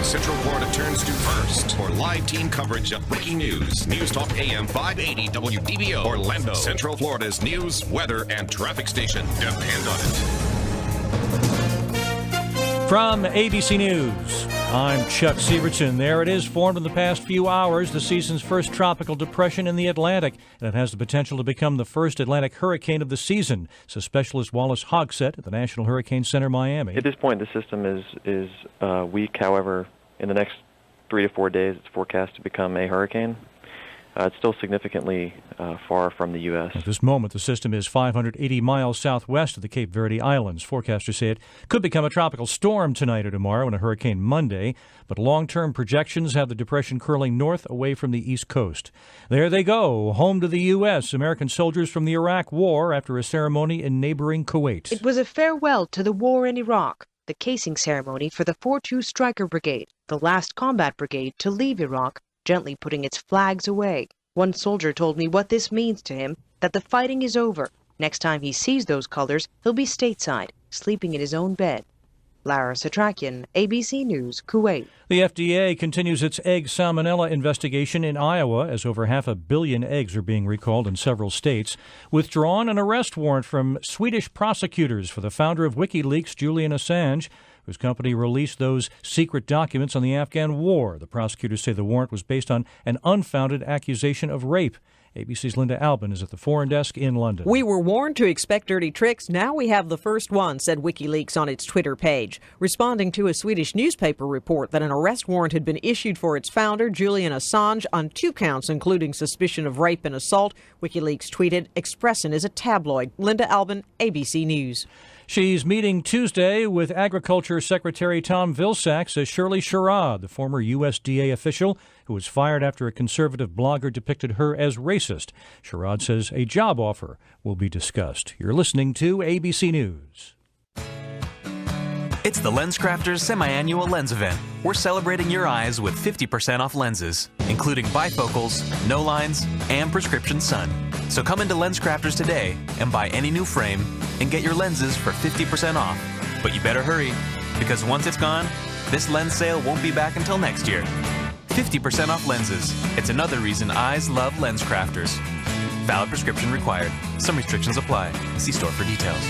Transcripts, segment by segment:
Central Florida turns to first for live team coverage of breaking news. News Talk AM 580 WDBO Orlando, Central Florida's news, weather, and traffic station. Depend on it. From ABC News, I'm Chuck Severson. There it is, formed in the past few hours, the season's first tropical depression in the Atlantic, and it has the potential to become the first Atlantic hurricane of the season, says specialist Wallace Hogsett at the National Hurricane Center, Miami. At this point, the system is weak. However, in the next 3 to 4 days, it's forecast to become a hurricane. It's still significantly far from the U.S. At this moment, the system is 580 miles southwest of the Cape Verde Islands. Forecasters say it could become a tropical storm tonight or tomorrow and a hurricane Monday, but long-term projections have the depression curling north away from the East Coast. There they go, home to the U.S., American soldiers from the Iraq War after a ceremony in neighboring Kuwait. It was a farewell to the war in Iraq, the casing ceremony for the 4-2 Stryker Brigade, the last combat brigade to leave Iraq, gently putting its flags away. One soldier told me what this means to him, that the fighting is over. Next time he sees those colors, he'll be stateside, sleeping in his own bed. Lara Satrakian, ABC News, Kuwait. The FDA continues its egg salmonella investigation in Iowa as over 500 million eggs are being recalled in several states. Withdrawn an arrest warrant from Swedish prosecutors for the founder of WikiLeaks, Julian Assange, whose company released those secret documents on the Afghan war. The prosecutors say the warrant was based on an unfounded accusation of rape. ABC's Linda Albin is at the foreign desk in London. We were warned to expect dirty tricks. Now we have the first one, said WikiLeaks on its Twitter page. Responding to a Swedish newspaper report that an arrest warrant had been issued for its founder, Julian Assange, on 2 counts, including suspicion of rape and assault, WikiLeaks tweeted, Expressin is a tabloid. Linda Albin, ABC News. She's meeting Tuesday with Agriculture Secretary Tom Vilsack, says Shirley Sherrod, the former USDA official who was fired after a conservative blogger depicted her as racist. Sherrod says a job offer will be discussed. You're listening to ABC News. It's the LensCrafters semi-annual lens event. We're celebrating your eyes with 50% off lenses, including bifocals, no lines, and prescription sun. So come into LensCrafters today and buy any new frame and get your lenses for 50% off. But you better hurry, because once it's gone, this lens sale won't be back until next year. 50% off lenses. It's another reason eyes love LensCrafters. Valid prescription required. Some restrictions apply. See store for details.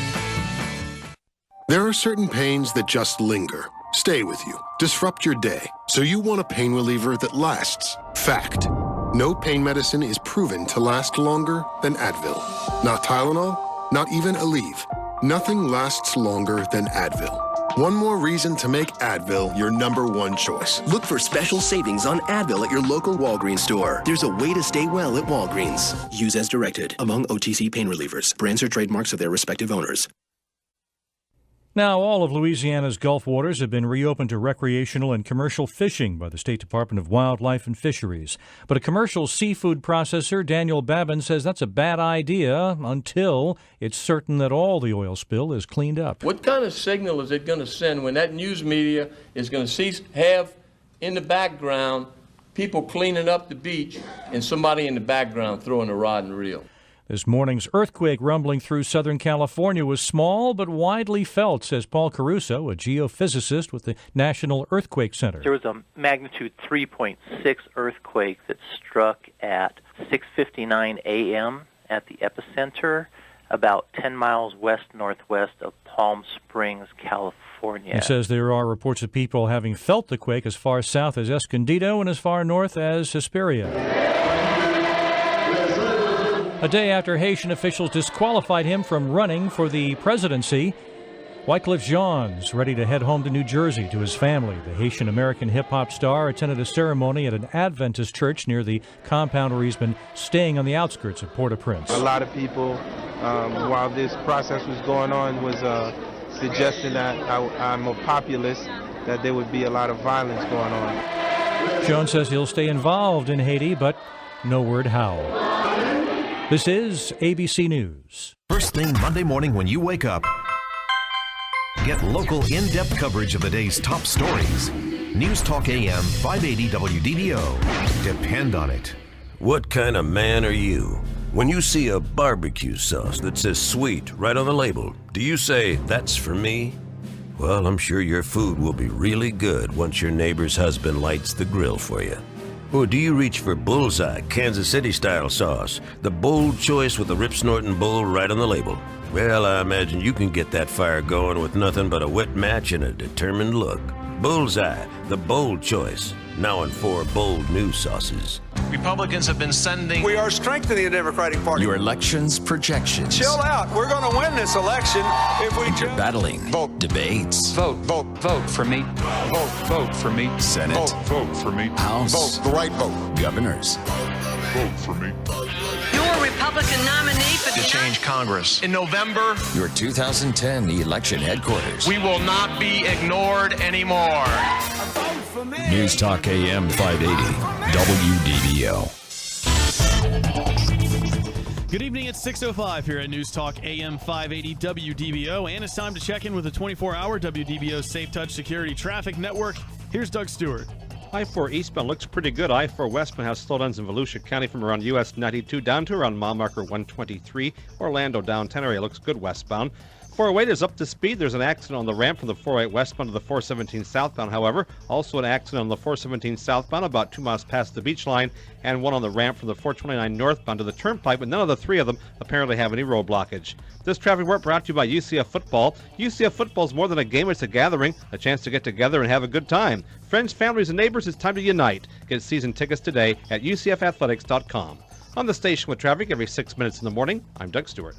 There are certain pains that just linger, stay with you, disrupt your day. So you want a pain reliever that lasts. Fact. No pain medicine is proven to last longer than Advil. Not Tylenol, not even Aleve. Nothing lasts longer than Advil. One more reason to make Advil your #1 choice. Look for special savings on Advil at your local Walgreens store. There's a way to stay well at Walgreens. Use as directed among OTC pain relievers. Brands or trademarks of their respective owners. Now, all of Louisiana's Gulf waters have been reopened to recreational and commercial fishing by the State Department of Wildlife and Fisheries. But a commercial seafood processor, Daniel Babin, says that's a bad idea until it's certain that all the oil spill is cleaned up. What kind of signal is it going to send when that news media is going to have in the background people cleaning up the beach and somebody in the background throwing a rod and reel? This morning's earthquake rumbling through Southern California was small but widely felt, says Paul Caruso, a geophysicist with the National Earthquake Center. There was a magnitude 3.6 earthquake that struck at 6:59 a.m. at the epicenter, about 10 miles west-northwest of Palm Springs, California. He says there are reports of people having felt the quake as far south as Escondido and as far north as Hesperia. A day after Haitian officials disqualified him from running for the presidency, Wyclef Jean's ready to head home to New Jersey to his family. The Haitian-American hip-hop star attended a ceremony at an Adventist church near the compound where he's been staying on the outskirts of Port-au-Prince. A lot of people, while this process was going on, was suggesting that I'm a populist, that there would be a lot of violence going on. Jean says he'll stay involved in Haiti, but no word how. This is ABC News. First thing Monday morning when you wake up, get local in-depth coverage of the day's top stories. News Talk AM 580 WDBO. Depend on it. What kind of man are you? When you see a barbecue sauce that says sweet right on the label, do you say, that's for me? Well, I'm sure your food will be really good once your neighbor's husband lights the grill for you. Or do you reach for Bullseye Kansas City-style sauce, the bold choice with the rip-snorting bull right on the label? Well, I imagine you can get that fire going with nothing but a wet match and a determined look. Bullseye, the bold choice, now in 4 bold new sauces. Republicans have been sending... We are strengthening the Democratic Party. Your elections projections. Chill out. We're going to win this election if we You're battling. Vote. Debates. Vote for me. Vote for me. Senate. Vote for me. House. Vote, the right vote. Governors. Vote for me. Your Republican nominee for to change Congress. In November, your 2010 election headquarters. We will not be ignored anymore. News Talk AM 580, WDBO. Good evening, it's 6:05 here at News Talk AM 580 WDBO, and it's time to check in with the 24-hour WDBO Safe Touch Security Traffic Network. Here's Doug Stewart. I-4 eastbound looks pretty good. I-4 westbound has slowdowns in Volusia County from around US 92 down to around mile marker 123. Orlando downtown area looks good westbound. 408 is up to speed. There's an accident on the ramp from the 408 westbound to the 417 southbound, however. Also an accident on the 417 southbound about 2 miles past the beach line, and one on the ramp from the 429 northbound to the turnpike, but none of the 3 of them apparently have any road blockage. This traffic report brought to you by UCF Football. UCF Football is more than a game, it's a gathering, a chance to get together and have a good time. Friends, families, and neighbors, it's time to unite. Get season tickets today at UCFathletics.com. On the station with traffic every 6 minutes in the morning, I'm Doug Stewart.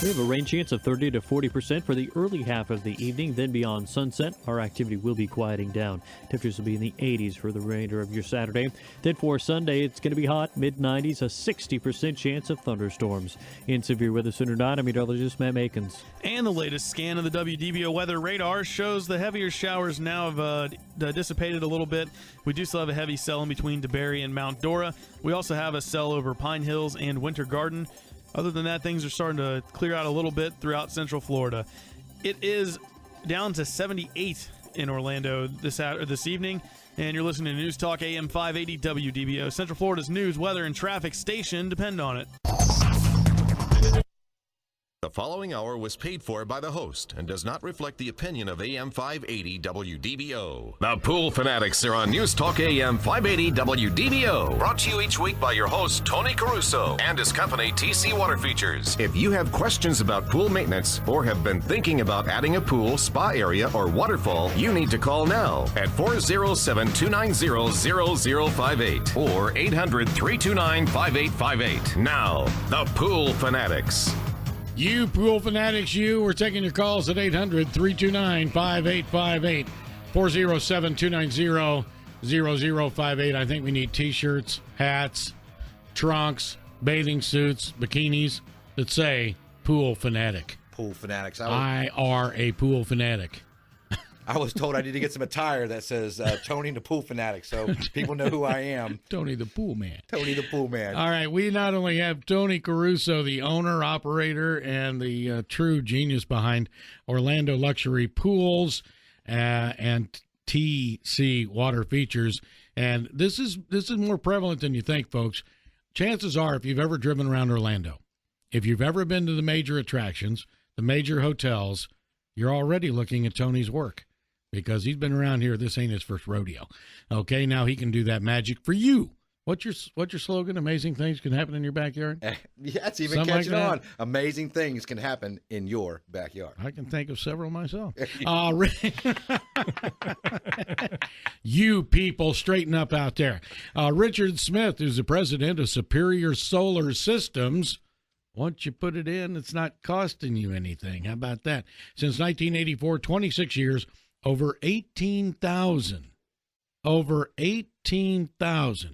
We have a rain chance of 30 to 40% for the early half of the evening. Then beyond sunset, our activity will be quieting down. Temperatures will be in the 80s for the remainder of your Saturday. Then for Sunday, it's going to be hot, mid-90s, a 60% chance of thunderstorms. In Severe Weather Center 9, meteorologist Matt Makins. And the latest scan of the WDBO weather radar shows the heavier showers now have dissipated a little bit. We do still have a heavy cell in between DeBerry and Mount Dora. We also have a cell over Pine Hills and Winter Garden. Other than that, things are starting to clear out a little bit throughout Central Florida. It is down to 78 in Orlando this evening, and you're listening to News Talk AM 580 WDBO. Central Florida's news, weather, and traffic station depend on it. The following hour was paid for by the host and does not reflect the opinion of AM 580 WDBO. The Pool Fanatics are on News Talk AM 580 WDBO. Brought to you each week by your host, Tony Caruso, and his company, TC Water Features. If you have questions about pool maintenance or have been thinking about adding a pool, spa area, or waterfall, you need to call now at 407-290-0058 or 800-329-5858. Now, the Pool Fanatics. You Pool Fanatics, we're taking your calls at 800-329-5858, 407-290-0058. I think we need T-shirts, hats, trunks, bathing suits, bikinis that say Pool Fanatic. Pool Fanatics. I are a Pool Fanatic. I was told I need to get some attire that says Tony the Pool Fanatic, so people know who I am. Tony the Pool Man. Tony the Pool Man. All right, we not only have Tony Caruso, the owner, operator, and the true genius behind Orlando Luxury Pools and TC Water Features, and this is more prevalent than you think, folks. Chances are, if you've ever driven around Orlando, if you've ever been to the major attractions, the major hotels, you're already looking at Tony's work. Because he's been around here. This ain't his first rodeo. Okay, now he can do that magic for you. What's your slogan? Amazing things can happen in your backyard? Yeah, it's even Something catching like on. Amazing things can happen in your backyard. I can think of several myself. You people, straighten up out there. Richard Smith is the president of Superior Solar Systems. Once you put it in, it's not costing you anything. How about that? Since 1984, 26 years, over 18,000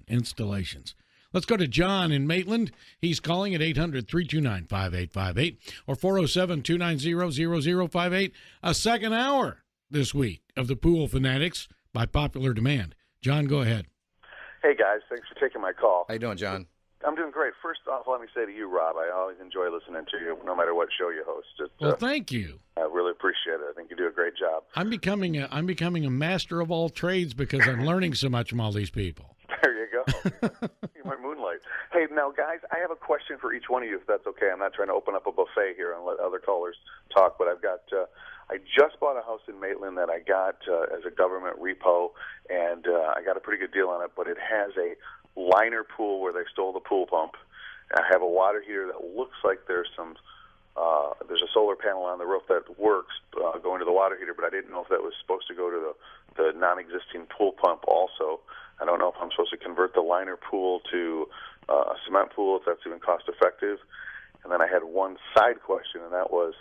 installations. Let's go to John in Maitland. He's calling at 800-329-5858 or 407-290-0058. A second hour this week of the Pool Fanatics by popular demand. John, go ahead. Hey, guys. Thanks for taking my call. How you doing, John? I'm doing great. First off, let me say to you, Rob, I always enjoy listening to you, no matter what show you host. Well, thank you. I really appreciate it. I think you do a great job. I'm becoming a master of all trades because I'm learning so much from all these people. There you go. You might moonlight. Hey, now, guys, I have a question for each one of you, if that's okay. I'm not trying to open up a buffet here and let other callers talk, but I've got I just bought a house in Maitland that I got as a government repo, and I got a pretty good deal on it, but it has a liner pool where they stole the pool pump. I have a water heater that looks like there's a solar panel on the roof that works going to the water heater, but I didn't know if that was supposed to go to the non-existing pool pump also. I don't know if I'm supposed to convert the liner pool to a cement pool, if that's even cost-effective. And then I had one side question, and that was,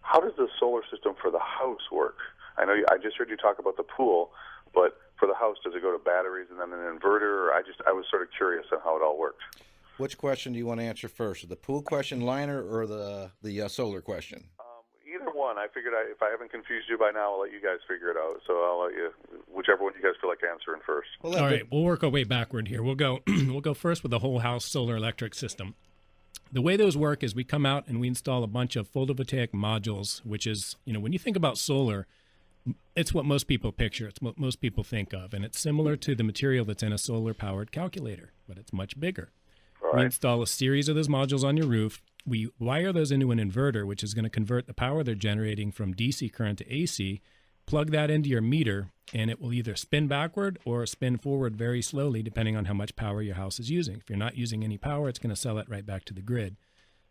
how does the solar system for the house work? I know I just heard you talk about the pool, but for the house, does it go to batteries and then an inverter? Or I was sort of curious on how it all worked. Which question do you want to answer first? The pool question, liner, or the solar question? Either one. I figured if I haven't confused you by now, I'll let you guys figure it out. So I'll let you, whichever one you guys feel like answering first. All right, we'll work our way backward here. We'll go we'll go first with the whole house solar electric system. The way those work is we come out and we install a bunch of photovoltaic modules, which is, when you think about solar, it's what most people picture. It's what most people think of. And it's similar to the material that's in a solar-powered calculator, but it's much bigger. We install a series of those modules on your roof. We wire those into an inverter, which is going to convert the power they're generating from DC current to AC, plug that into your meter, and it will either spin backward or spin forward very slowly, depending on how much power your house is using. If you're not using any power, it's going to sell it right back to the grid.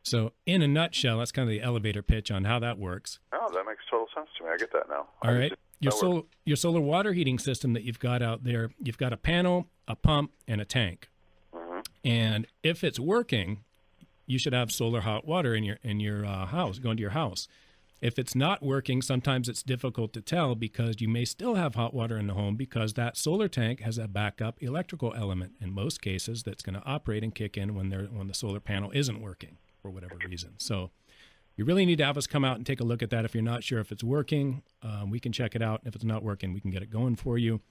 So in a nutshell, that's kind of the elevator pitch on how that works. Oh, that makes total sense to me. I get that now. All right. Your solar water heating system that you've got out there, you've got a panel, a pump, and a tank. And if it's working, you should have solar hot water in your house, going to your house. If it's not working, sometimes it's difficult to tell because you may still have hot water in the home because that solar tank has a backup electrical element in most cases that's going to operate and kick in when the solar panel isn't working for whatever reason. So you really need to have us come out and take a look at that. If you're not sure if it's working, we can check it out. If it's not working, we can get it going for you.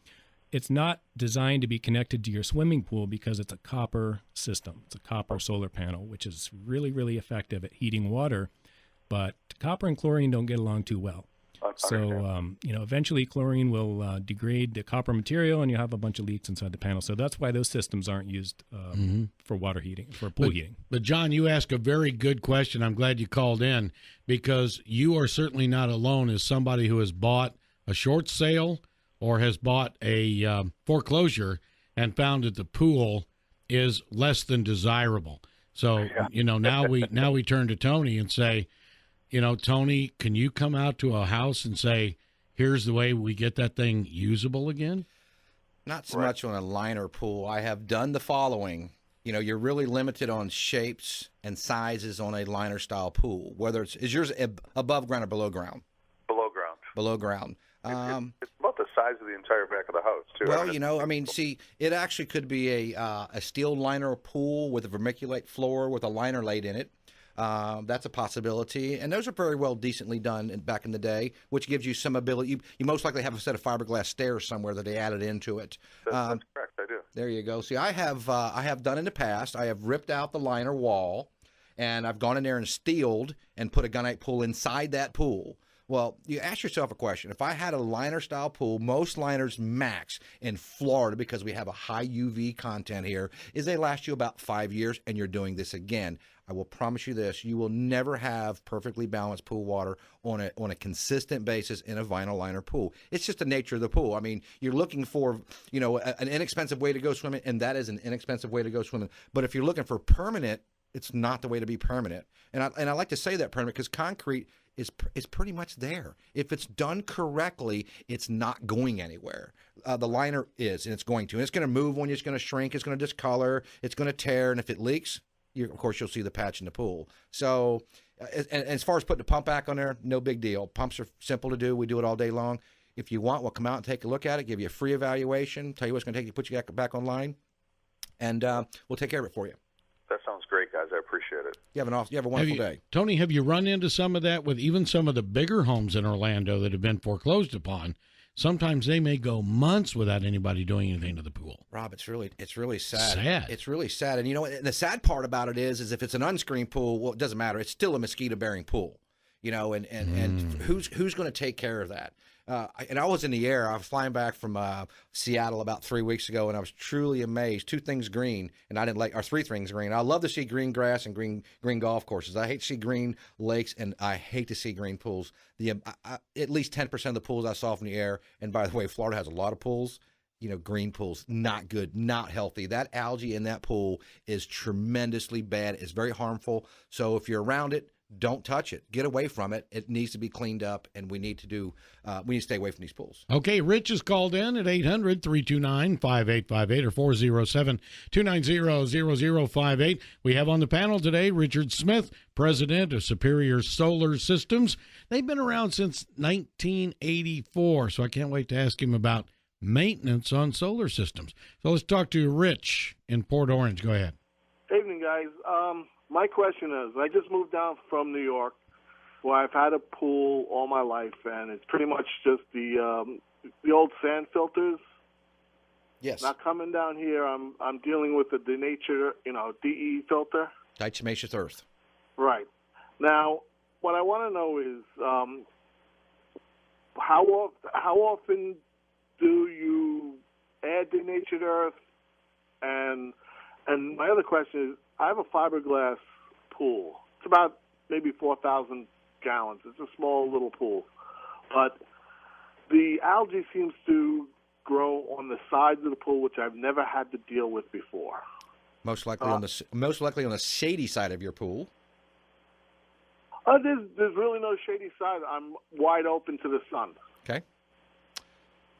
It's not designed to be connected to your swimming pool because it's a copper system. It's a copper solar panel, which is really, really effective at heating water. But copper and chlorine don't get along too well. So, eventually chlorine will degrade the copper material and you have a bunch of leaks inside the panel. So that's why those systems aren't used for water heating, for pool heating. But, John, you asked a very good question. I'm glad you called in because you are certainly not alone as somebody who has bought a short sale or has bought a foreclosure and found that the pool is less than desirable. So, now we turn to Tony and say, Tony, can you come out to a house and say, here's the way we get that thing usable again? Not so much on a liner pool. I have done the following. You're really limited on shapes and sizes on a liner style pool. Whether is yours above ground or below ground? Below ground. Below ground. It's about the size of the entire back of the house, too. Well, see, it actually could be a steel liner pool with a vermiculite floor with a liner laid in it. That's a possibility, and those are very well decently done back in the day, which gives you some ability. You most likely have a set of fiberglass stairs somewhere that they added into it. That's correct, I do. There you go. See, I have done in the past. I have ripped out the liner wall, and I've gone in there and steeled and put a gunite pool inside that pool. Well, you ask yourself a question. If I had a liner-style pool, most liners max in Florida, because we have a high UV content here, is they last you about 5 years, and you're doing this again. I will promise you this. You will never have perfectly balanced pool water on a consistent basis in a vinyl liner pool. It's just the nature of the pool. I mean, you're looking for, an inexpensive way to go swimming, and that is an inexpensive way to go swimming. But if you're looking for permanent, it's not the way to be permanent. And I like to say that permanent because concrete is pretty much there. If it's done correctly, it's not going anywhere. The liner is, and it's going to. And it's going to move when it's going to shrink. It's going to discolor. It's going to tear. And if it leaks, of course, you'll see the patch in the pool. So and as far as putting the pump back on there, no big deal. Pumps are simple to do. We do it all day long. If you want, we'll come out and take a look at it, give you a free evaluation, tell you what's going to take to put you back online, and we'll take care of it for you. That sounds great, guys. I appreciate it. You have a wonderful day. Tony, have you run into some of that with even some of the bigger homes in Orlando that have been foreclosed upon? Sometimes they may go months without anybody doing anything to the pool. Rob, it's really sad. It's really sad. And the sad part about it is if it's an unscreened pool, well, it doesn't matter. It's still a mosquito-bearing pool. And who's going to take care of that? And I was in the air. I was flying back from Seattle about 3 weeks ago, and I was truly amazed. 2 things green, and I didn't like, or 3 things green. I love to see green grass and green golf courses. I hate to see green lakes, and I hate to see green pools. At least 10% of the pools I saw from the air, and by the way, Florida has a lot of pools. Green pools, not good, not healthy. That algae in that pool is tremendously bad. It's very harmful. So if you're around it, don't touch it. Get away from it. It needs to be cleaned up, and we need to stay away from these pools. Okay, Rich is called in at 800-329-5858 or 407-290-0058. We have on the panel today Richard Smith, president of Superior Solar Systems. They've been around since 1984, so I can't wait to ask him about maintenance on solar systems. So let's talk to Rich in Port Orange. Go ahead. Evening, guys. My question is, I just moved down from New York, where I've had a pool all my life, and it's pretty much just the old sand filters. Yes. Now coming down here, I'm dealing with the denatured, DE filter. Diatomaceous earth. Right. Now, what I want to know is how often do you add denatured earth? And my other question is, I have a fiberglass pool. It's about maybe 4,000 gallons. It's a small little pool. But the algae seems to grow on the sides of the pool, which I've never had to deal with before. Most likely on the shady side of your pool. There's really no shady side. I'm wide open to the sun. Okay.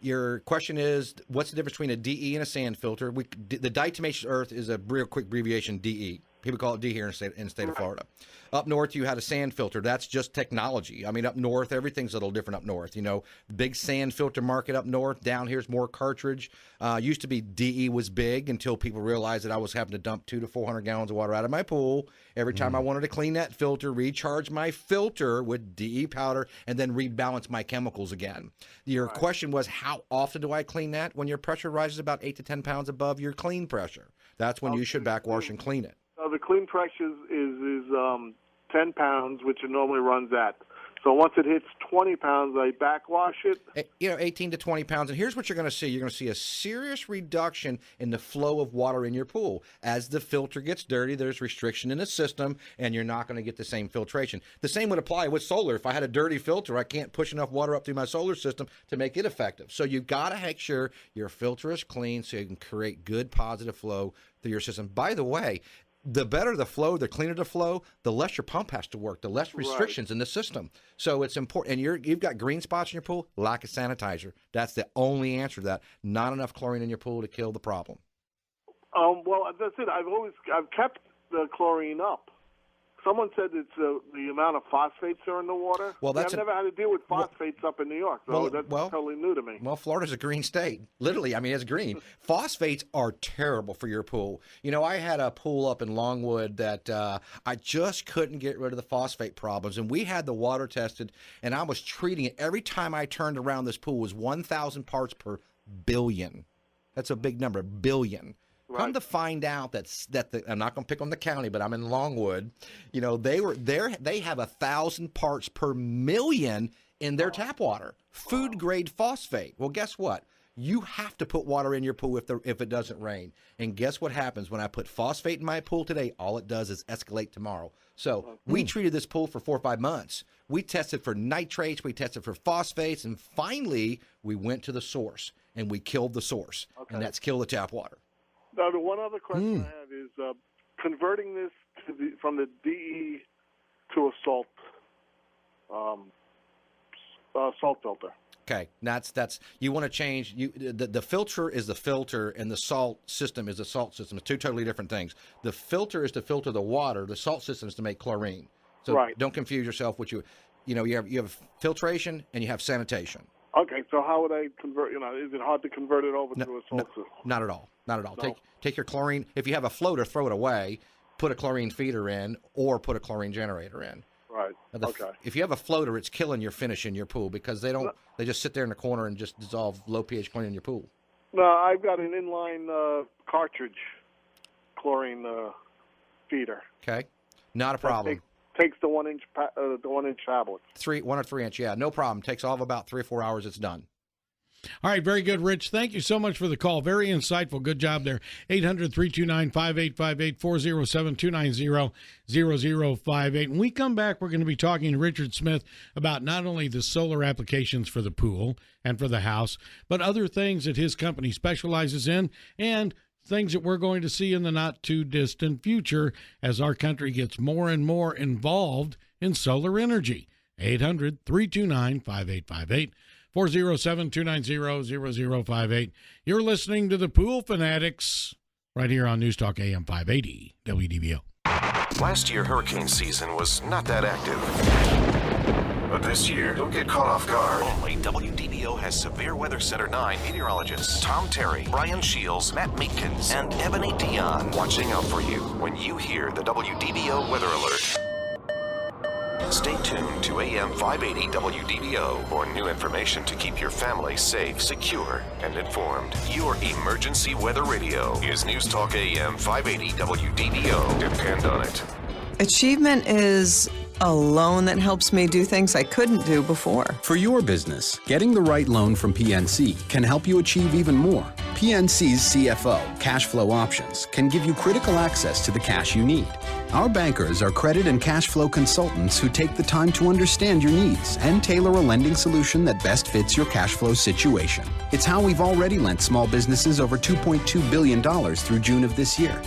Your question is, what's the difference between a DE and a sand filter? The diatomaceous earth is a real quick abbreviation, DE. People call it D here in the state of Florida. Up north, you had a sand filter. That's just technology. I mean, up north, everything's a little different up north. Big sand filter market up north. Down here's more cartridge. Used to be DE was big until people realized that I was having to dump 200 to 400 gallons of water out of my pool every time I wanted to clean that filter, recharge my filter with DE powder, and then rebalance my chemicals again. Your question was, how often do I clean that? When your pressure rises about 8 to 10 pounds above your clean pressure. That's when you should backwash and clean it. The clean pressure is 10 pounds, which it normally runs at. So once it hits 20 pounds, I backwash it. 18 to 20 pounds. And here's what you're going to see. You're going to see a serious reduction in the flow of water in your pool. As the filter gets dirty, there's restriction in the system, and you're not going to get the same filtration. The same would apply with solar. If I had a dirty filter, I can't push enough water up through my solar system to make it effective. So you've got to make sure your filter is clean so you can create good positive flow through your system. By the way, the better the flow, the cleaner the flow, the less your pump has to work, the less restrictions in the system. So it's important. And you've got green spots in your pool, lack of sanitizer. That's the only answer to that. Not enough chlorine in your pool to kill the problem. Well, that's it. I've kept the chlorine up. Someone said it's the amount of phosphates are in the water. Well, I've never had to deal with phosphates up in New York, so that's totally new to me. Well, Florida's a green state. Literally, I mean, it's green. Phosphates are terrible for your pool. I had a pool up in Longwood that I just couldn't get rid of the phosphate problems, and we had the water tested, and I was treating it. Every time I turned around, this pool was 1,000 parts per billion. That's a big number, billion. Right. Come to find out I'm not going to pick on the county, but I'm in Longwood. They have 1,000 parts per million in their tap water, food grade phosphate. Well, guess what? You have to put water in your pool if it doesn't rain. And guess what happens when I put phosphate in my pool today? All it does is escalate tomorrow. So we treated this pool for 4 or 5 months. We tested for nitrates, we tested for phosphates, and finally we went to the source and we killed the source, and that's kill the tap water. Now, the one other question I have is converting this from the DE to a salt filter. Okay, that's you want to change. The filter is the filter, and the salt system is the salt system. It's two totally different things. The filter is to filter the water. The salt system is to make chlorine. So don't confuse yourself. You have filtration and you have sanitation. Okay, so how would I convert? Is it hard to convert it over to a salt system? Not at all. Not at all. No. Take your chlorine. If you have a floater, throw it away. Put a chlorine feeder in, or put a chlorine generator in. Right. Okay. If you have a floater, it's killing your finish in your pool because they just sit there in the corner and just dissolve low pH chlorine in your pool. No, I've got an inline cartridge chlorine feeder. Okay. Not a problem. takes the 1 inch tablets. 1 or 3 inch, yeah, no problem. Takes all of about 3 or 4 hours. It's done. All right, very good, Rich. Thank you so much for the call. Very insightful. Good job there. 800-329-5858, 407-290-0058. When we come back, we're going to be talking to Richard Smith about not only the solar applications for the pool and for the house, but other things that his company specializes in and things that we're going to see in the not-too-distant future as our country gets more and more involved in solar energy. 800-329-5858. 407-290-0058. You're listening to the Pool Fanatics right here on News Talk AM 580 WDBO. Last year, hurricane season was not that active. But this year, don't get caught off guard. Only WDBO has Severe Weather Center 9 meteorologists Tom Terry, Brian Shields, Matt Meekins, and Ebony Dion watching out for you when you hear the WDBO weather alert. Stay tuned to AM 580 WDBO for new information to keep your family safe, secure, and informed. Your emergency weather radio is News Talk AM 580 WDBO. Depend on it. Achievement is a loan that helps me do things I couldn't do before. For your business, getting the right loan from PNC can help you achieve even more. PNC's CFO, Cash Flow Options, can give you critical access to the cash you need. Our bankers are credit and cash flow consultants who take the time to understand your needs and tailor a lending solution that best fits your cash flow situation. It's how we've already lent small businesses over $2.2 billion through June of this year.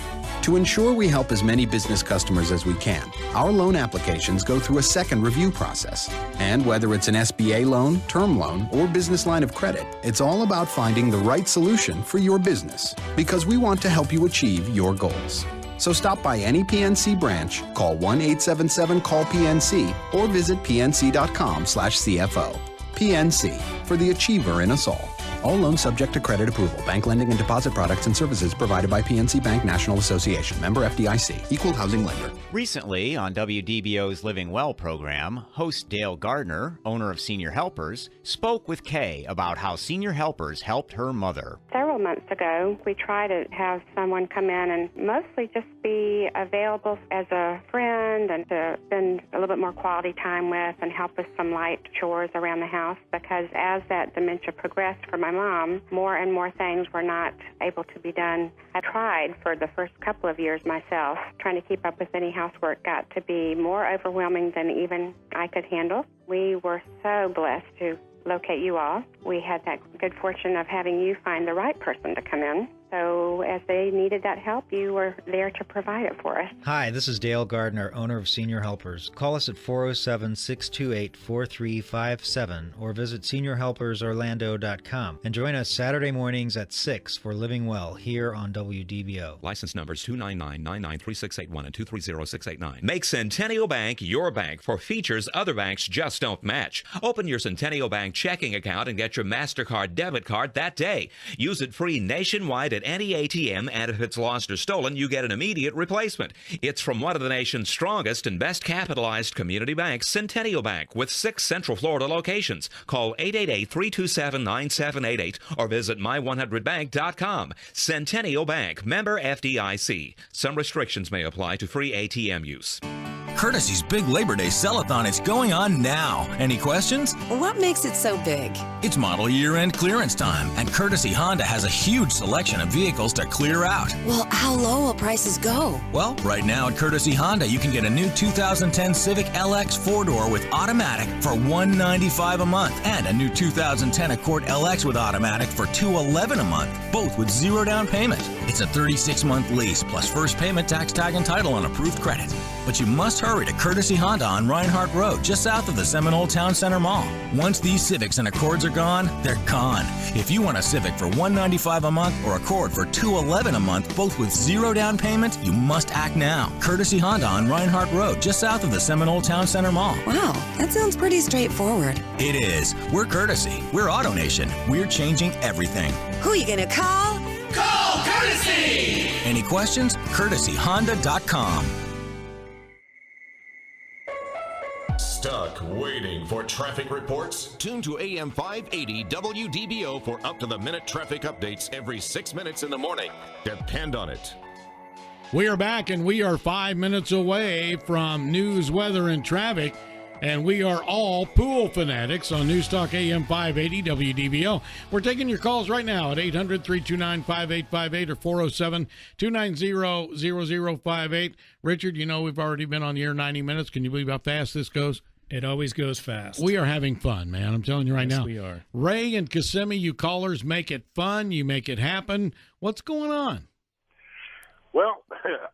To ensure we help as many business customers as we can, our loan applications go through a second review process. And whether it's an SBA loan, term loan, or business line of credit, it's all about finding the right solution for your business, because we want to help you achieve your goals. So stop by any PNC branch, call 1-877-CALL-PNC, or visit pnc.com/CFO. PNC, for the achiever in us all. All loans subject to credit approval. Bank lending and deposit products and services provided by PNC Bank National Association. Member FDIC. Equal housing lender. Recently, on WDBO's Living Well program, host Dale Gardner, owner of Senior Helpers, spoke with Kay about how Senior Helpers helped her mother. Several months ago, we tried to have someone come in and mostly just be available as a friend and to spend a little bit more quality time with and help with some light chores around the house, because as that dementia progressed for my mom, more and more things were not able to be done. I tried for the first couple of years myself. Trying to keep up with any housework got to be more overwhelming than even I could handle. We were so blessed to locate you all. We had that good fortune of having you find the right person to come in. So as they needed that help, you were there to provide it for us. Hi, this is Dale Gardner, owner of Senior Helpers. Call us at 407-628-4357 or visit seniorhelpersorlando.com and join us Saturday mornings at 6 for Living Well here on WDBO. License numbers 299-993681 and 230689. Make Centennial Bank your bank for features other banks just don't match. Open your Centennial Bank checking account and get your MasterCard debit card that day. Use it free nationwide at any ATM, and if it's lost or stolen, you get an immediate replacement. It's from one of the nation's strongest and best capitalized community banks, Centennial Bank, with 6 Central Florida locations. Call 888-327-9788 or visit my100bank.com. Centennial Bank, member FDIC. Some restrictions may apply to free ATM use. Courtesy's Big Labor Day Sell-a-thon is going on now. Any questions? What makes it so big? It's model year-end clearance time, and Courtesy Honda has a huge selection of vehicles to clear out. Well, how low will prices go? Well, right now at Courtesy Honda, you can get a new 2010 Civic LX 4-door with automatic for $195 a month, and a new 2010 Accord LX with automatic for $211 a month, both with 0 down payment. It's a 36-month lease, plus first payment, tax tag, and title on approved credit. But you must hurry to Courtesy Honda on Reinhardt Road, just south of the Seminole Town Center Mall. Once these Civics and Accords are gone, they're gone. If you want a Civic for $195 a month or Accord for $211 a month, both with 0 down payment, you must act now. Courtesy Honda on Reinhardt Road, just south of the Seminole Town Center Mall. Wow, that sounds pretty straightforward. It is. We're Courtesy. We're Auto Nation. We're changing everything. Who are you going to call? Call Courtesy! Any questions? CourtesyHonda.com. Stuck waiting for traffic reports? Tune to AM 580 WDBO for up-to-the-minute traffic updates every 6 minutes in the morning. Depend on it. We are back, and we are 5 minutes away from news, weather, and traffic. And we are all pool fanatics on News Talk AM 580 WDBO. We're taking your calls right now at 800-329-5858 or 407-290-0058. Richard, you know we've already been on the air 90 minutes. Can you believe how fast this goes? It always goes fast. We are having fun, man. I'm telling you right now. We are. Ray and Kissimmee, you callers make it fun. You make it happen. What's going on? Well,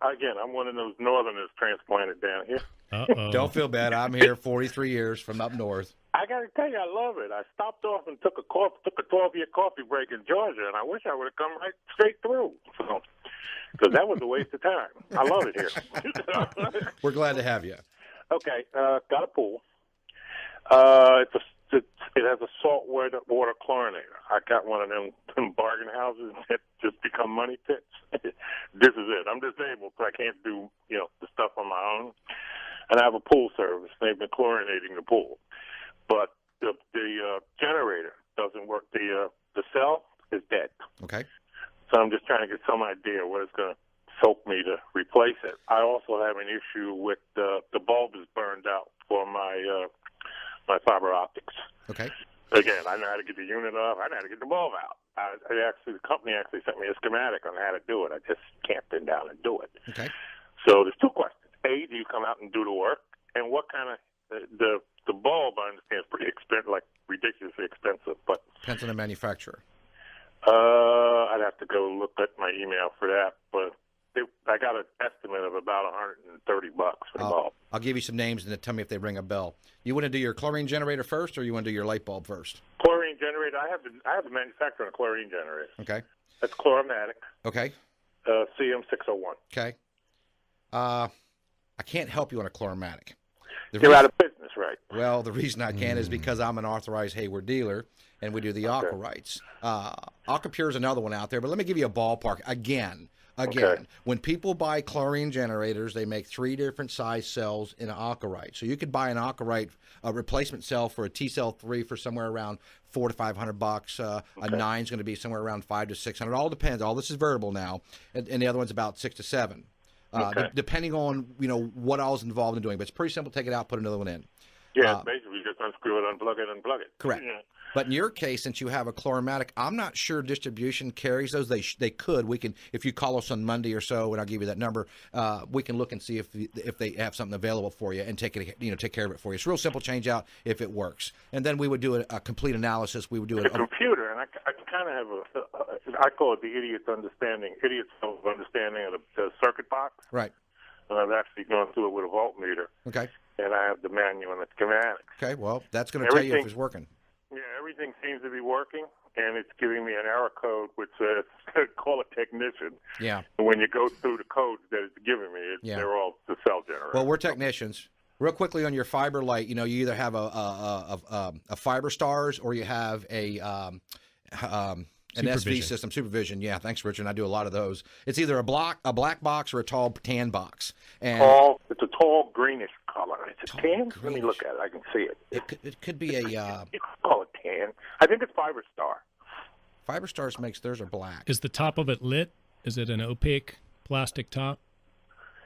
again, I'm one of those northerners transplanted down here. Uh-oh. Don't feel bad. I'm here 43 years from up north. I got to tell you, I love it. I stopped off and took a 12-year coffee break in Georgia, and I wish I would have come right straight through. Because that was a waste of time. I love it here. We're glad to have you. Okay, got a pool. It has a salt water chlorinator. I got one of them bargain houses that just become money pits. This is it. I'm disabled, so I can't do the stuff on my own. And I have a pool service. They've been chlorinating the pool, but the generator doesn't work. The cell is dead. Okay. So I'm just trying to get some idea what it's going to soak me to replace it. I also have an issue with the bulb is burned out for my fiber optics. Okay. Again, I know how to get the unit off. I know how to get the bulb out. The company actually sent me a schematic on how to do it. I just can't pin down and do it. Okay. So there's two questions. A, do you come out and do the work? And what kind of the bulb? I understand is pretty expensive, like ridiculously expensive. But depends on the manufacturer. I'd have to go look at my email for that. But I got an estimate of about $130 for the bulb. I'll give you some names and then tell me if they ring a bell. You want to do your chlorine generator first, or you want to do your light bulb first? Chlorine generator. I have the manufacturer on a chlorine generator. Okay. That's Chloromatic. Okay. CM601. Okay. I can't help you on a Chloromatic. You're out of business, right? Well, the reason I can is because I'm an authorized Hayward dealer, and we do the Aqua rights. AquaPure is another one out there, but let me give you a ballpark again. When people buy chlorine generators, they make 3 different size cells in an Aquarite. So you could buy an Aquarite replacement cell for a T-cell 3 for somewhere around $400 to $500. A 9 is going to be somewhere around $500 to $600. All depends. All this is variable now, and the other one's about $600 to $700. Depending on what all is involved in doing, but it's pretty simple. Take it out, put another one in. Yeah, basically just unscrew it, unplug it. Correct. Yeah. But in your case, since you have a Chloromatic, I'm not sure distribution carries those. They could. We can, if you call us on Monday or so, and I'll give you that number. We can look and see if they have something available for you and take care of it for you. It's a real simple change out if it works, and then we would do a complete analysis. We would do a computer, and I kind of have I call it the idiot's understanding of the circuit box. Right. And I've actually gone through it with a voltmeter. Okay. And I have the manual and the schematics. Okay. Well, that's going to tell you if it's working. Yeah, everything seems to be working, and it's giving me an error code which says, call a technician. Yeah. And when you go through the codes that it's giving me, they're all the cell generators. Well, we're technicians. Real quickly on your fiber light, you either have a Fiber Stars or you have an SV system, Supervision. Yeah, thanks, Richard. I do a lot of those. It's either a black box or a tall tan box. And it's a tall greenish color. It's a tan? Greenish. Let me look at it. I can see it. It could be a... you could call it tan. I think it's Fiber Star. Fiber Stars makes theirs are black. Is the top of it lit? Is it an opaque plastic top?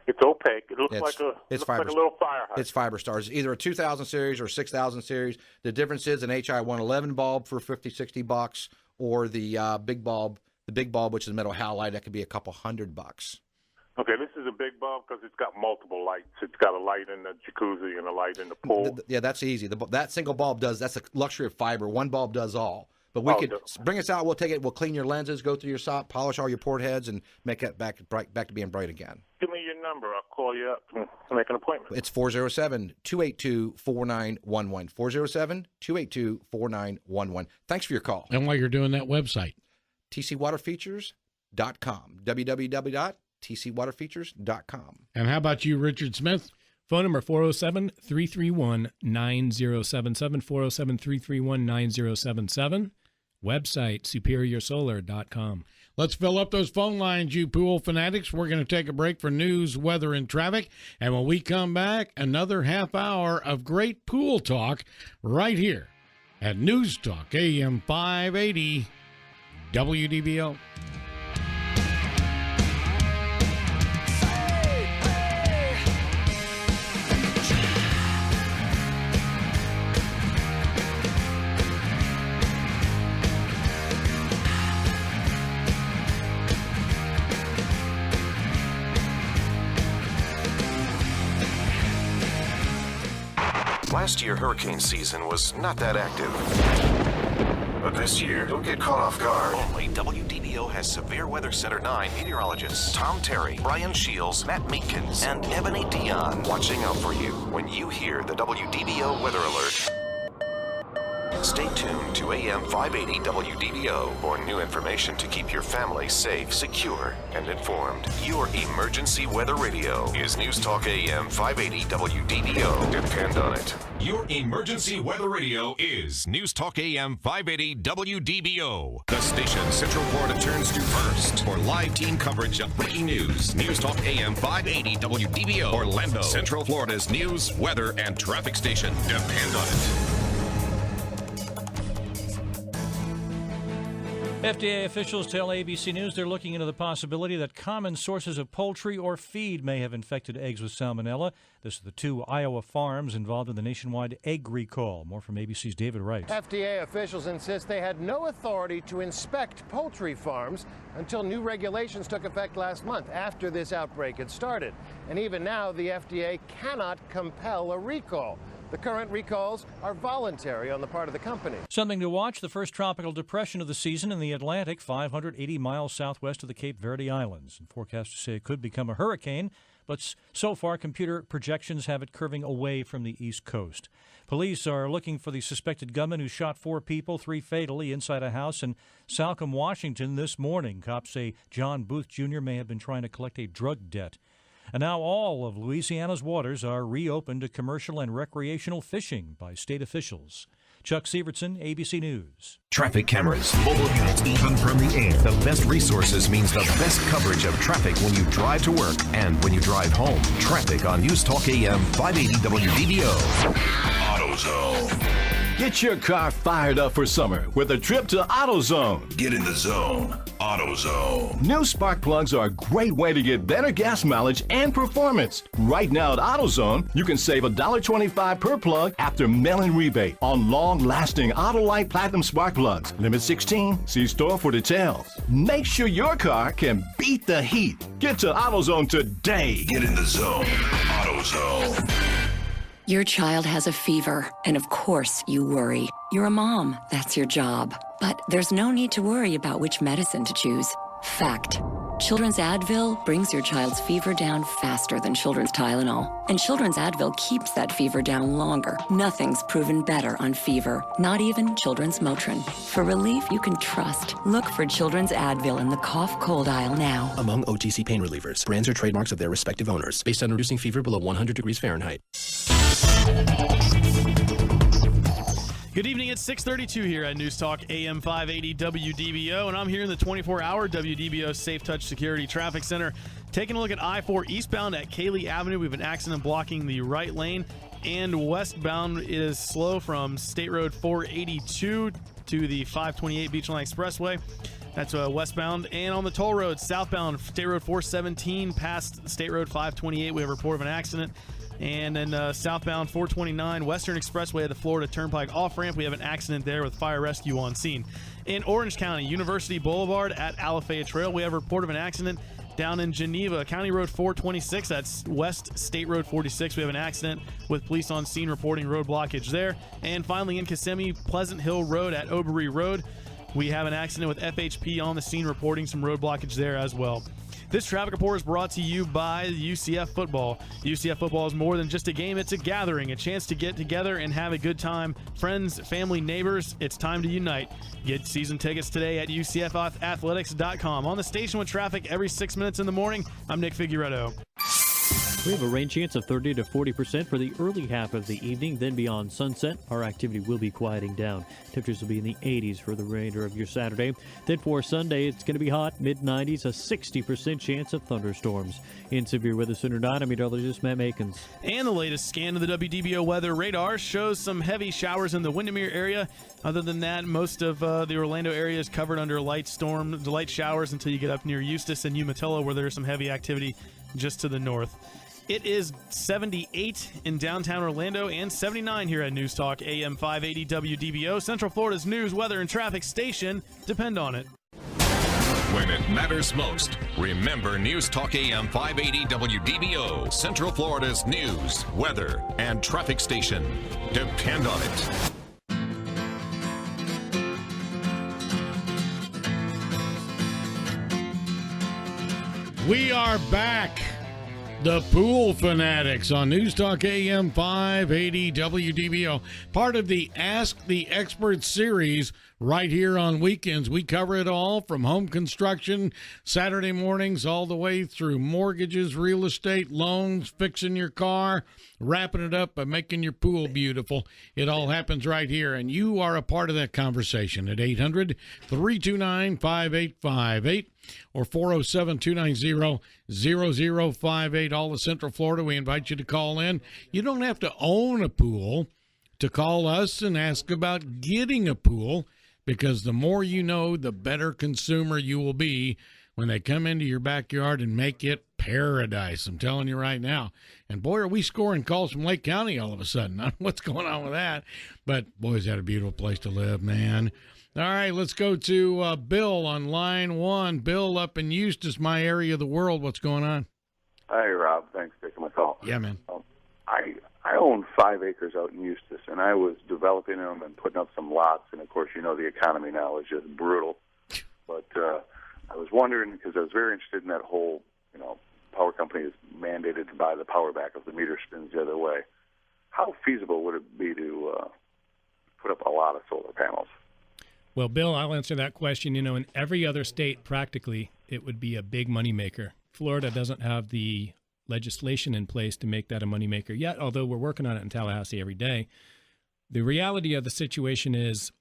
It's opaque. It looks like a little fire hydrant. It's Fiber Stars. Either a 2000 series or 6000 series. The difference is an HI 111 bulb for $50-$60, or the big bulb, which is metal halide, that could be a couple $100. Okay, this is a big bulb because it's got multiple lights. It's got a light in the jacuzzi and a light in the pool. Yeah, that's easy. That single bulb that's a luxury of fiber. One bulb does all. But we could bring us out. We'll take it. We'll clean your lenses, go through your sock, polish all your port heads, and make it back to being bright again. Give me your number. I'll call you up and make an appointment. It's 407-282-4911. 407-282-4911. Thanks for your call. And while you're doing that, website, tcwaterfeatures.com. www.tcwaterfeatures.com. And how about you, Richard Smith? Phone number 407-331-9077, 407-331-9077. Website, superiorsolar.com. Let's fill up those phone lines, you pool fanatics. We're going to take a break for news, weather, and traffic. And when we come back, another half hour of great pool talk right here at News Talk AM 580 WDBO. Last year, hurricane season was not that active. But this year, don't get caught off guard. Only WDBO has Severe Weather Center 9 meteorologists Tom Terry, Brian Shields, Matt Meekins, and Ebony Dion watching out for you when you hear the WDBO weather alert. Stay tuned to AM 580 WDBO for new information to keep your family safe, secure, and informed. Your emergency weather radio is News Talk AM 580 WDBO. Depend on it. Your emergency weather radio is News Talk AM 580 WDBO. The station Central Florida turns to first for live team coverage of breaking news. News Talk AM 580 WDBO. Orlando, Central Florida's news, weather, and traffic station. Depend on it. FDA officials tell ABC News they're looking into the possibility that common sources of poultry or feed may have infected eggs with salmonella. This is the 2 Iowa farms involved in the nationwide egg recall. More from ABC's David Wright. FDA officials insist they had no authority to inspect poultry farms until new regulations took effect last month after this outbreak had started. And even now, the FDA cannot compel a recall. The current recalls are voluntary on the part of the company. Something to watch, the first tropical depression of the season in the Atlantic, 580 miles southwest of the Cape Verde Islands. And forecasters say it could become a hurricane, but so far computer projections have it curving away from the east coast. Police are looking for the suspected gunman who shot 4 people, 3 fatally, inside a house in Salcombe, Washington this morning. Cops say John Booth Jr. may have been trying to collect a drug debt. And now all of Louisiana's waters are reopened to commercial and recreational fishing by state officials. Chuck Sievertson, ABC News. Traffic cameras, mobile units, even from the air. The best resources means the best coverage of traffic when you drive to work and when you drive home. Traffic on News Talk AM 580 WDBO. AutoZone. Get your car fired up for summer with a trip to AutoZone. Get in the zone. AutoZone. New spark plugs are a great way to get better gas mileage and performance. Right now at AutoZone, you can save $1.25 per plug after mail-in rebate on long-lasting Autolite Platinum spark plugs. Limit 16. See store for details. Make sure your car can beat the heat. Get to AutoZone today. Get in the zone. AutoZone. Your child has a fever, and of course you worry. You're a mom, that's your job. But there's no need to worry about which medicine to choose. Fact. Children's Advil brings your child's fever down faster than Children's Tylenol. And Children's Advil keeps that fever down longer. Nothing's proven better on fever, not even Children's Motrin. For relief you can trust, look for Children's Advil in the cough cold aisle now. Among OTC pain relievers, brands are trademarks of their respective owners, based on reducing fever below 100 degrees Fahrenheit. Good evening, it's 6:32 here at News Talk AM 580 WDBO, and I'm here in the 24-hour WDBO Safe Touch Security Traffic Center. Taking a look at I-4 eastbound at Cayley Avenue. We have an accident blocking the right lane, and westbound it is slow from State Road 482 to the 528 Beachline Expressway. That's westbound. And on the toll road, southbound State Road 417 past State Road 528, we have a report of an accident. And then southbound 429 Western Expressway at the Florida Turnpike off-ramp, we have an accident there with fire rescue on scene. In Orange County, University Boulevard at Alafaya Trail, we have a report of an accident. Down in Geneva, County Road 426, that's West State Road 46, we have an accident with police on scene reporting road blockage there. And finally in Kissimmee, Pleasant Hill Road at Obery Road, we have an accident with FHP on the scene reporting some road blockage there as well. This traffic report is brought to you by UCF Football. UCF Football is more than just a game, it's a gathering, a chance to get together and have a good time. Friends, family, neighbors, it's time to unite. Get season tickets today at UCFathletics.com. On the station with traffic every 6 minutes in the morning, I'm Nick Figueredo. We have a rain chance of 30 to 40% for the early half of the evening. Then beyond sunset, our activity will be quieting down. Temperatures will be in the 80s for the remainder of your Saturday. Then for Sunday, it's going to be hot, mid-90s, a 60% chance of thunderstorms. In Severe Weather Center 9, I'm meteorologist Matt Makins. And the latest scan of the WDBO weather radar shows some heavy showers in the Windermere area. Other than that, most of the Orlando area is covered under light showers until you get up near Eustis and Umatilla, where there's some heavy activity just to the north. It is 78 in downtown Orlando and 79 here at News Talk AM 580 WDBO, Central Florida's news, weather, and traffic station. Depend on it. When it matters most, remember News Talk AM 580 WDBO, Central Florida's news, weather, and traffic station. Depend on it. We are back. The Pool Fanatics on News Talk AM 580 WDBO. Part of the Ask the Expert series right here on weekends. We cover it all from home construction, Saturday mornings, all the way through mortgages, real estate, loans, fixing your car, wrapping it up by making your pool beautiful. It all happens right here, and you are a part of that conversation at 800-329-5858 or 407-290-0058. All of Central Florida, we invite you to call in. You don't have to own a pool to call us and ask about getting a pool, because the more you know, the better consumer you will be when they come into your backyard and make it paradise. I'm telling you right now. And boy, are we scoring calls from Lake County all of a sudden. I don't know what's going on with that, but boy, is that a beautiful place to live, man. All right, let's go to Bill on line 1. Bill up in Eustis, my area of the world. What's going on? Hi, Rob. Thanks for taking my call. Yeah, man. I own 5 acres out in Eustis, and I was developing them and putting up some lots. And, of course, you know the economy now is just brutal. But I was wondering, because I was very interested in that whole, power company is mandated to buy the power back if the meter spins the other way. How feasible would it be to put up a lot of solar panels? Well, Bill, I'll answer that question. In every other state, practically, it would be a big moneymaker. Florida doesn't have the legislation in place to make that a moneymaker yet, although we're working on it in Tallahassee every day. The reality of the situation is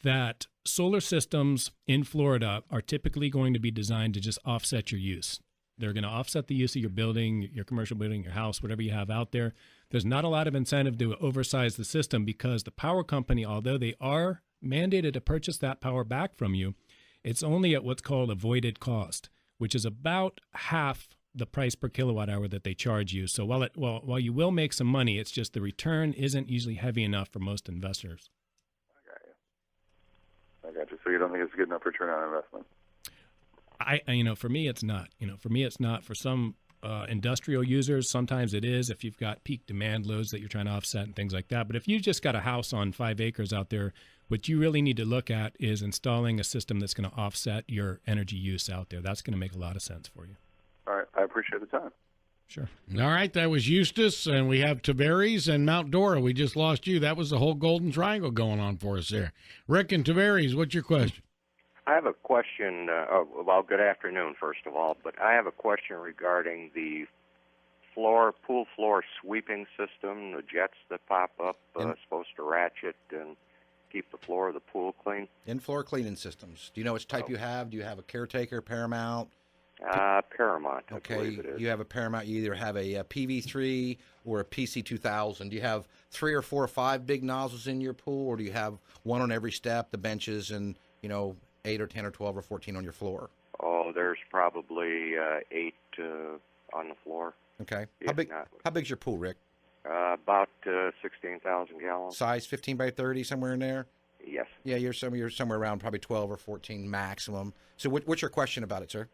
that solar systems in Florida are typically going to be designed to just offset your use. They're going to offset the use of your building, your commercial building, your house, whatever you have out there. There's not a lot of incentive to oversize the system, because the power company, although they are mandated to purchase that power back from you, it's only at what's called avoided cost, which is about half the price per kilowatt hour that they charge you. So while you will make some money, it's just the return isn't usually heavy enough for most investors. I got you. So you don't think it's a good enough return on investment? For me, it's not. For me, it's not. For some industrial users, sometimes it is if you've got peak demand loads that you're trying to offset and things like that. But if you just got a house on 5 acres out there, what you really need to look at is installing a system that's going to offset your energy use out there. That's going to make a lot of sense for you. All right. I appreciate the time. Sure. All right, that was Eustis, and we have Tavares and Mount Dora. We just lost you. That was the whole Golden Triangle going on for us there. Rick and Tavares, what's your question? I have a question. Good afternoon, first of all. But I have a question regarding the pool floor sweeping system, the jets that pop up, supposed to ratchet and keep the floor of the pool clean. In-floor cleaning systems. Do you know which type you have? Do you have a Caretaker, Paramount? Paramount, I okay, believe it is. You have a Paramount. You either have a PV3 or a PC2000. Do you have 3 or 4 or 5 big nozzles in your pool, or do you have one on every step, the benches, and 8 or 10 or 12 or 14 on your floor? Oh, there's probably 8 on the floor. Okay. How big's your pool, Rick? About 16,000 gallons. Size 15 by 30, somewhere in there? Yes. Yeah, you're somewhere around probably 12 or 14 maximum. So what's your question about it, sir?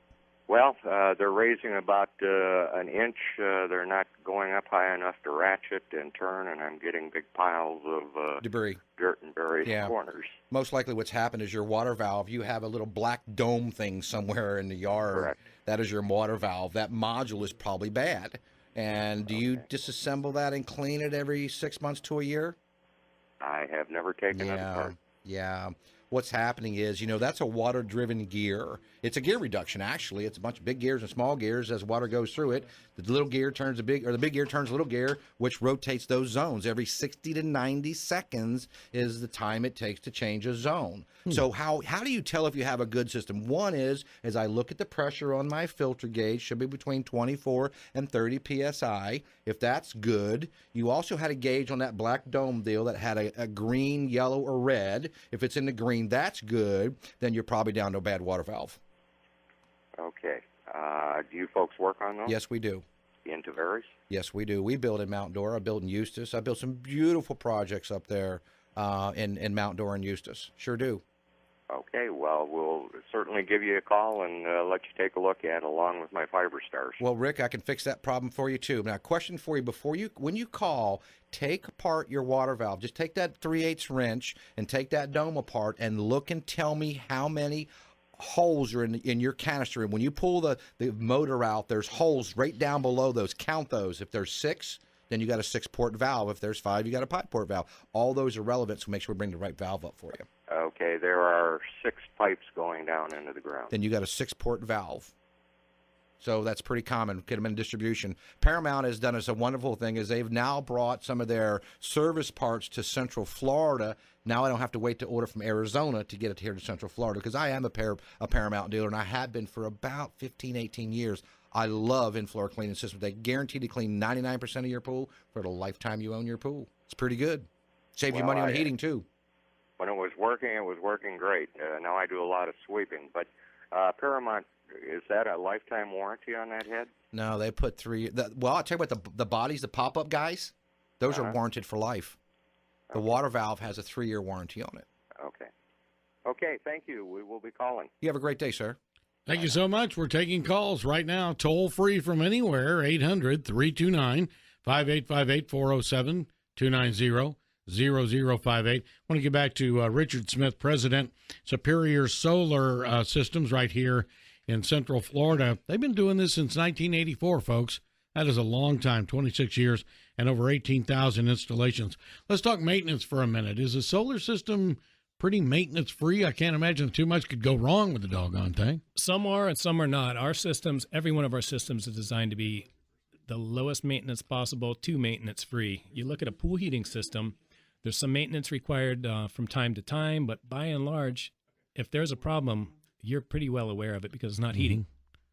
Well, they're raising about an inch. They're not going up high enough to ratchet and turn, and I'm getting big piles of debris, dirt in various corners. Most likely what's happened is your water valve, you have a little black dome thing somewhere in the yard. Correct. That is your water valve. That module is probably bad. And do you disassemble that and clean it every 6 months to a year? I have never taken it apart. Yeah. What's happening is, that's a water-driven gear. It's a gear reduction, actually. It's a bunch of big gears and small gears. As water goes through it, the little gear turns the big gear turns the little gear, which rotates those zones. Every 60 to 90 seconds is the time it takes to change a zone. So how do you tell if you have a good system? One is, as I look at the pressure on my filter gauge, should be between 24 and 30 PSI. If that's good, you also had a gauge on that black dome deal that had a green, yellow, or red. If it's in the green, that's good. Then you're probably down to a bad water valve. Okay. Do you folks work on those? Yes, we do. In Tavares? Yes, we do. We build in Mount Dora. I build in Eustis. I built some beautiful projects up there in Mount Dora and Eustis. Sure do. Okay, well, we'll certainly give you a call and let you take a look at it along with my fiber stars. Well, Rick, I can fix that problem for you too. Now, question for you: when you call, take apart your water valve. Just take that 3/8 wrench and take that dome apart and look and tell me how many holes are in your canister. And when you pull the motor out, there's holes right down below those. Count those. If there's 6, then you got a 6-port valve. If there's 5, you got a 5-port valve. All those are relevant, so make sure we bring the right valve up for you. Okay, there are 6 pipes going down into the ground. Then you got a 6-port valve. So that's pretty common. Get them in distribution. Paramount has done us a wonderful thing is they've now brought some of their service parts to Central Florida. Now I don't have to wait to order from Arizona to get it here to Central Florida because I am a Paramount dealer, and I have been for about 15, 18 years. I love in-floor cleaning systems. They guarantee to clean 99% of your pool for the lifetime you own your pool. It's pretty good. Save you money on heating, too. When it was working great. Now I do a lot of sweeping. But Paramount, is that a lifetime warranty on that head? No, they put 3. Well, I'll tell you what, the bodies, the pop-up guys, those are warranted for life. The water valve has a 3-year warranty on it. Okay. Okay, thank you. We will be calling. You have a great day, sir. Thank you so much. We're taking calls right now, toll-free from anywhere, 800-329-5858, 407-290-0058. I want to get back to Richard Smith, President, Superior Solar Systems right here in Central Florida. They've been doing this since 1984, folks. That is a long time, 26 years and over 18,000 installations. Let's talk maintenance for a minute. Is a solar system pretty maintenance-free? I can't imagine too much could go wrong with the doggone thing. Some are and some are not. Our systems, every one of our systems is designed to be the lowest maintenance possible to maintenance-free. You look at a pool heating system, there's some maintenance required from time to time, but by and large, if there's a problem, you're pretty well aware of it because it's not heating.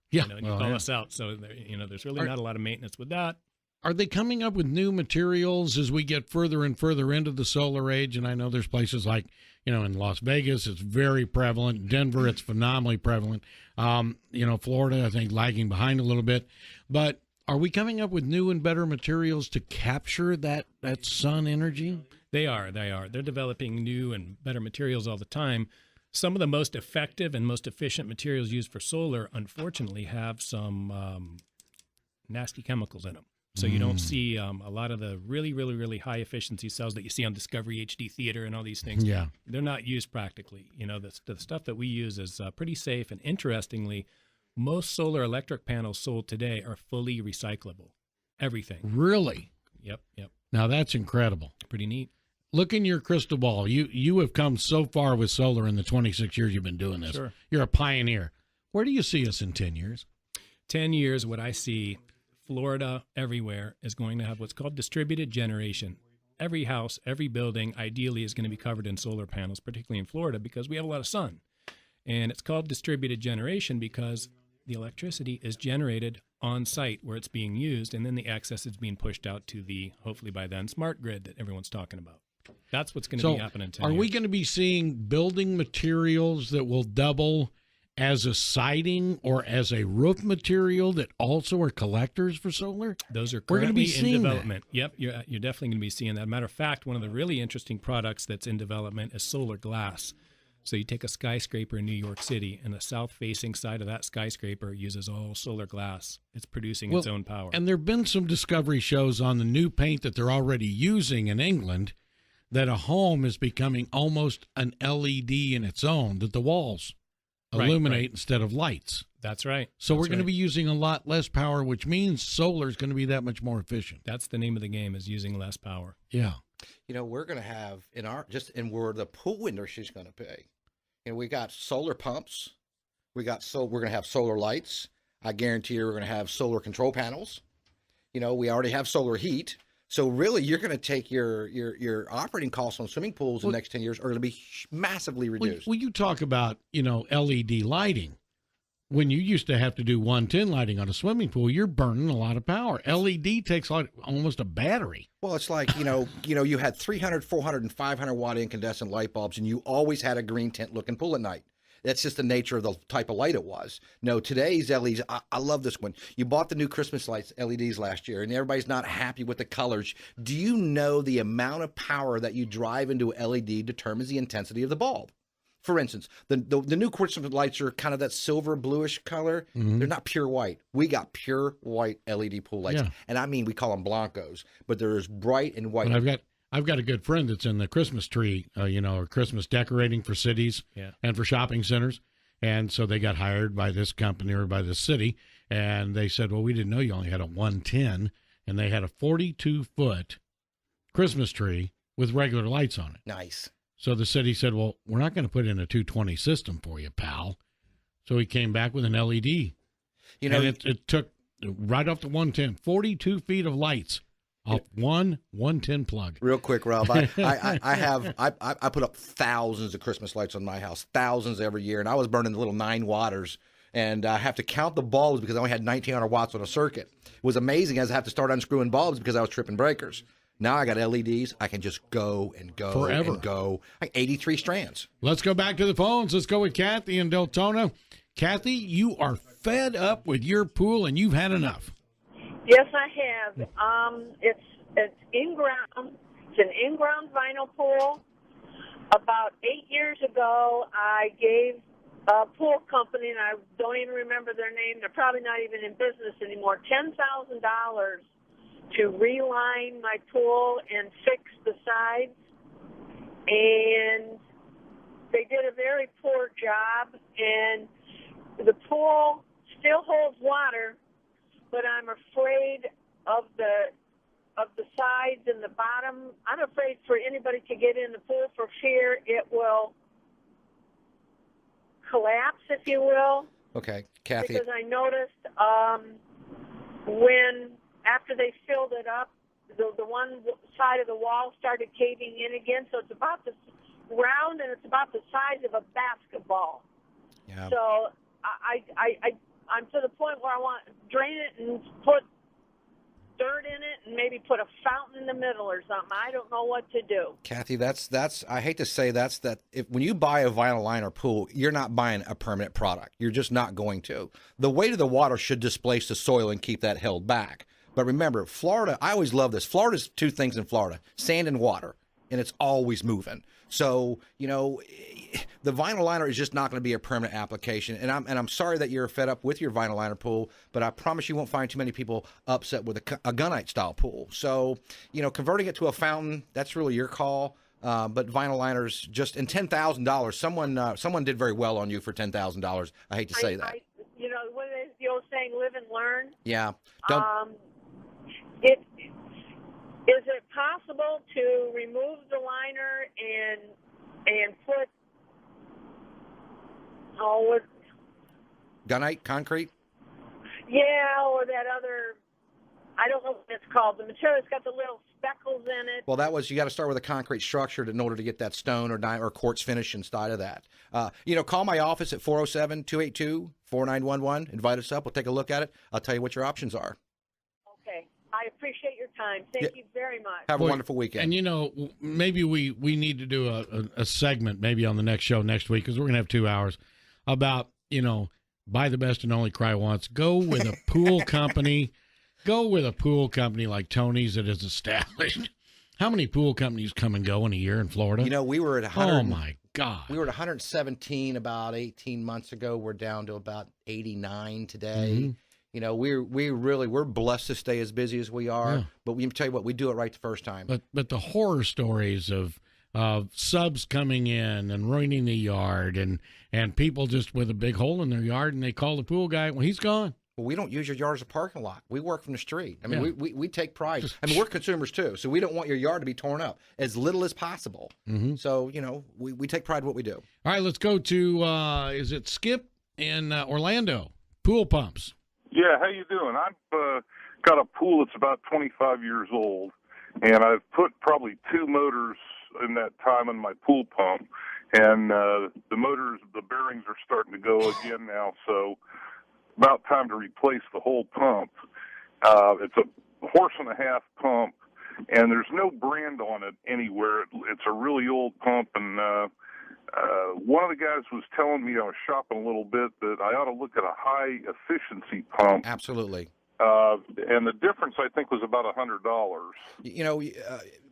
Yeah. And you call us out. So, there's really not a lot of maintenance with that. Are they coming up with new materials as we get further and further into the solar age? And I know there's places like, in Las Vegas, it's very prevalent. Denver, it's phenomenally prevalent. Florida, I think, lagging behind a little bit. But are we coming up with new and better materials to capture that sun energy? They are. They're developing new and better materials all the time. Some of the most effective and most efficient materials used for solar, unfortunately, have some nasty chemicals in them. So you don't see a lot of the really, really, really high efficiency cells that you see on Discovery HD Theater and all these things. Yeah. They're not used practically. The stuff that we use is pretty safe. And interestingly, most solar electric panels sold today are fully recyclable. Everything. Really? Yep. Now that's incredible. Pretty neat. Look in your crystal ball. You have come so far with solar in the 26 years you've been doing this. Sure. You're a pioneer. Where do you see us in 10 years? 10 years, what I see, Florida, everywhere, is going to have what's called distributed generation. Every house, every building, ideally, is going to be covered in solar panels, particularly in Florida, because we have a lot of sun. And it's called distributed generation because the electricity is generated on site where it's being used, and then the excess is being pushed out to the, hopefully by then, smart grid that everyone's talking about. That's what's going to be happening in 10 years. Are we going to be seeing building materials that will double as a siding or as a roof material that also are collectors for solar? Those are We're going to be currently in seeing development. Yep, you're definitely going to be seeing that. Matter of fact, one of the really interesting products that's in development is solar glass. So you take a skyscraper in New York City, and the south-facing side of that skyscraper uses all solar glass. It's producing its own power. And there have been some discovery shows on the new paint that they're already using in England that a home is becoming almost an LED in its own, that the walls illuminate instead of lights. That's right. So we're going to be using a lot less power, which means solar is going to be that much more efficient. That's the name of the game, is using less power. Yeah. We're going to have where the pool industry is going to pay. We got solar pumps. We're going to have solar lights. I guarantee you we're going to have solar control panels. We already have solar heat. So really, you're going to take your operating costs on swimming pools in the next 10 years are going to be massively reduced. Well, you talk about, LED lighting. When you used to have to do 110 lighting on a swimming pool, you're burning a lot of power. LED takes almost a battery. Well, it's like, you had 300, 400, and 500 watt incandescent light bulbs, and you always had a green tint looking pool at night. That's just the nature of the type of light it was. No, today's LEDs, I love this one. You bought the new Christmas lights, LEDs, last year, and everybody's not happy with the colors. Do you know the amount of power that you drive into LED determines the intensity of the bulb? For instance, the new Christmas lights are kind of that silver bluish color. Mhm. They're not pure white. We got pure white LED pool lights, Yeah. and I mean we call them blancos, but they're as bright and white. And I've got a good friend that's in the Christmas tree, or Christmas decorating for cities and for shopping centers. And so they got hired by this company or by the city, and they said, well, we didn't know you only had a 110, and they had a 42-foot Christmas tree with regular lights on it. Nice. So the city said, well, we're not going to put in a 220 system for you, pal. So he came back with an LED. And it took right off the 110, 42 feet of lights off one 110 plug. Real quick, Ralph, I put up thousands of Christmas lights on my house, thousands every year, and I was burning the little 9 watters, and I have to count the bulbs because I only had 1,900 watts on a circuit. It was amazing as I have to start unscrewing bulbs because I was tripping breakers. Now I got LEDs. I can just go and go Forever. and go. Like 83 strands. Let's go back to the phones. Let's go with Kathy in Deltona. Kathy, you are fed up with your pool, and you've had enough. Yes, I have. It's in-ground. It's an in-ground vinyl pool. About 8 years ago, I gave a pool company, and I don't even remember their name. They're probably not even in business anymore. $10,000 to reline my pool and fix the sides, and they did a very poor job. And the pool still holds water, but I'm afraid of the sides and the bottom. I'm afraid for anybody to get in the pool for fear it will collapse, if you will. Okay, Kathy. Because I noticed when after they filled it up, the one side of the wall started caving in again. So it's about this round and it's about the size of a basketball. Yeah. So I'm to the point where I want to drain it and put dirt in it and maybe put a fountain in the middle or something. I don't know what to do. Kathy, that's I hate to say that when you buy a vinyl liner pool, you're not buying a permanent product. You're just not going to. The weight of the water should displace the soil and keep that held back. But remember, Florida, I always love this. Florida's 2 things in Florida, sand and water, and it's always moving. So, the vinyl liner is just not going to be a permanent application. And I'm sorry that you're fed up with your vinyl liner pool, but I promise you won't find too many people upset with a gunite style pool. So, converting it to a fountain, that's really your call. But vinyl liners just in $10,000. Someone did very well on you for $10,000. I hate to say that. What is the old saying, live and learn? Yeah. Is it possible to remove the liner and put Gunite, concrete? Yeah, or that other, I don't know what it's called. The material's got the little speckles in it. Well, you got to start with a concrete structure in order to get that stone or quartz finish inside of that. Call my office at 407-282-4911. Invite us up. We'll take a look at it. I'll tell you what your options are. Okay. I appreciate your time. Thank you very much. Have a wonderful weekend. And, maybe we need to do a segment maybe on the next show next week because we're going to have 2 hours about, buy the best and only cry once. Go with a pool company. Go with a pool company like Tony's that is established. How many pool companies come and go in a year in Florida? We were at 100. Oh, my God. We were at 117 about 18 months ago. We're down to about 89 today. Mm-hmm. We're blessed to stay as busy as we are. Yeah. But we tell you what, we do it right the first time. But the horror stories of subs coming in and ruining the yard and people just with a big hole in their yard and they call the pool guy. Well, he's gone. Well, we don't use your yard as a parking lot. We work from the street. I mean, Yeah. we take pride. I mean, we're consumers too, so we don't want your yard to be torn up as little as possible. Mm-hmm. So, we take pride in what we do. All right, let's go to, is it Skip in Orlando? Pool pumps. Yeah, how you doing? I've got a pool that's about 25 years old, and I've put probably 2 motors in that time in my pool pump, and the bearings are starting to go again now, so about time to replace the whole pump. It's a horse-and-a-half pump, and there's no brand on it anywhere. It's a really old pump, and one of the guys was telling me, I was shopping a little bit, that I ought to look at a high-efficiency pump. Absolutely. And the difference, I think, was about $100.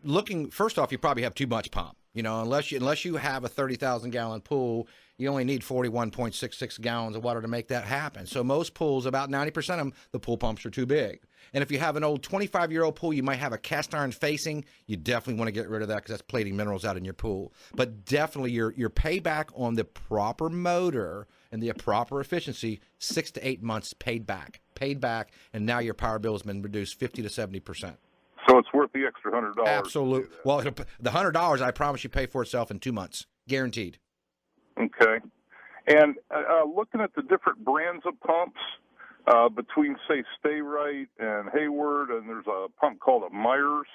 Looking, first off, you probably have too much pump. You know, unless you have a 30,000-gallon pool, you only need 41.66 gallons of water to make that happen. So most pools, about 90% of them, the pool pumps are too big. And if you have an old 25-year-old pool, you might have a cast iron facing. You definitely want to get rid of that because that's plating minerals out in your pool. But definitely your payback on the proper motor and the proper efficiency, 6 to 8 months paid back, and now your power bill has been reduced 50 to 70%. So it's worth the extra $100. Absolutely. Well, the $100, I promise you, pay for itself in 2 months, guaranteed. Okay. And looking at the different brands of pumps, between, say, Stay Right and Hayward, and there's a pump called a Myers.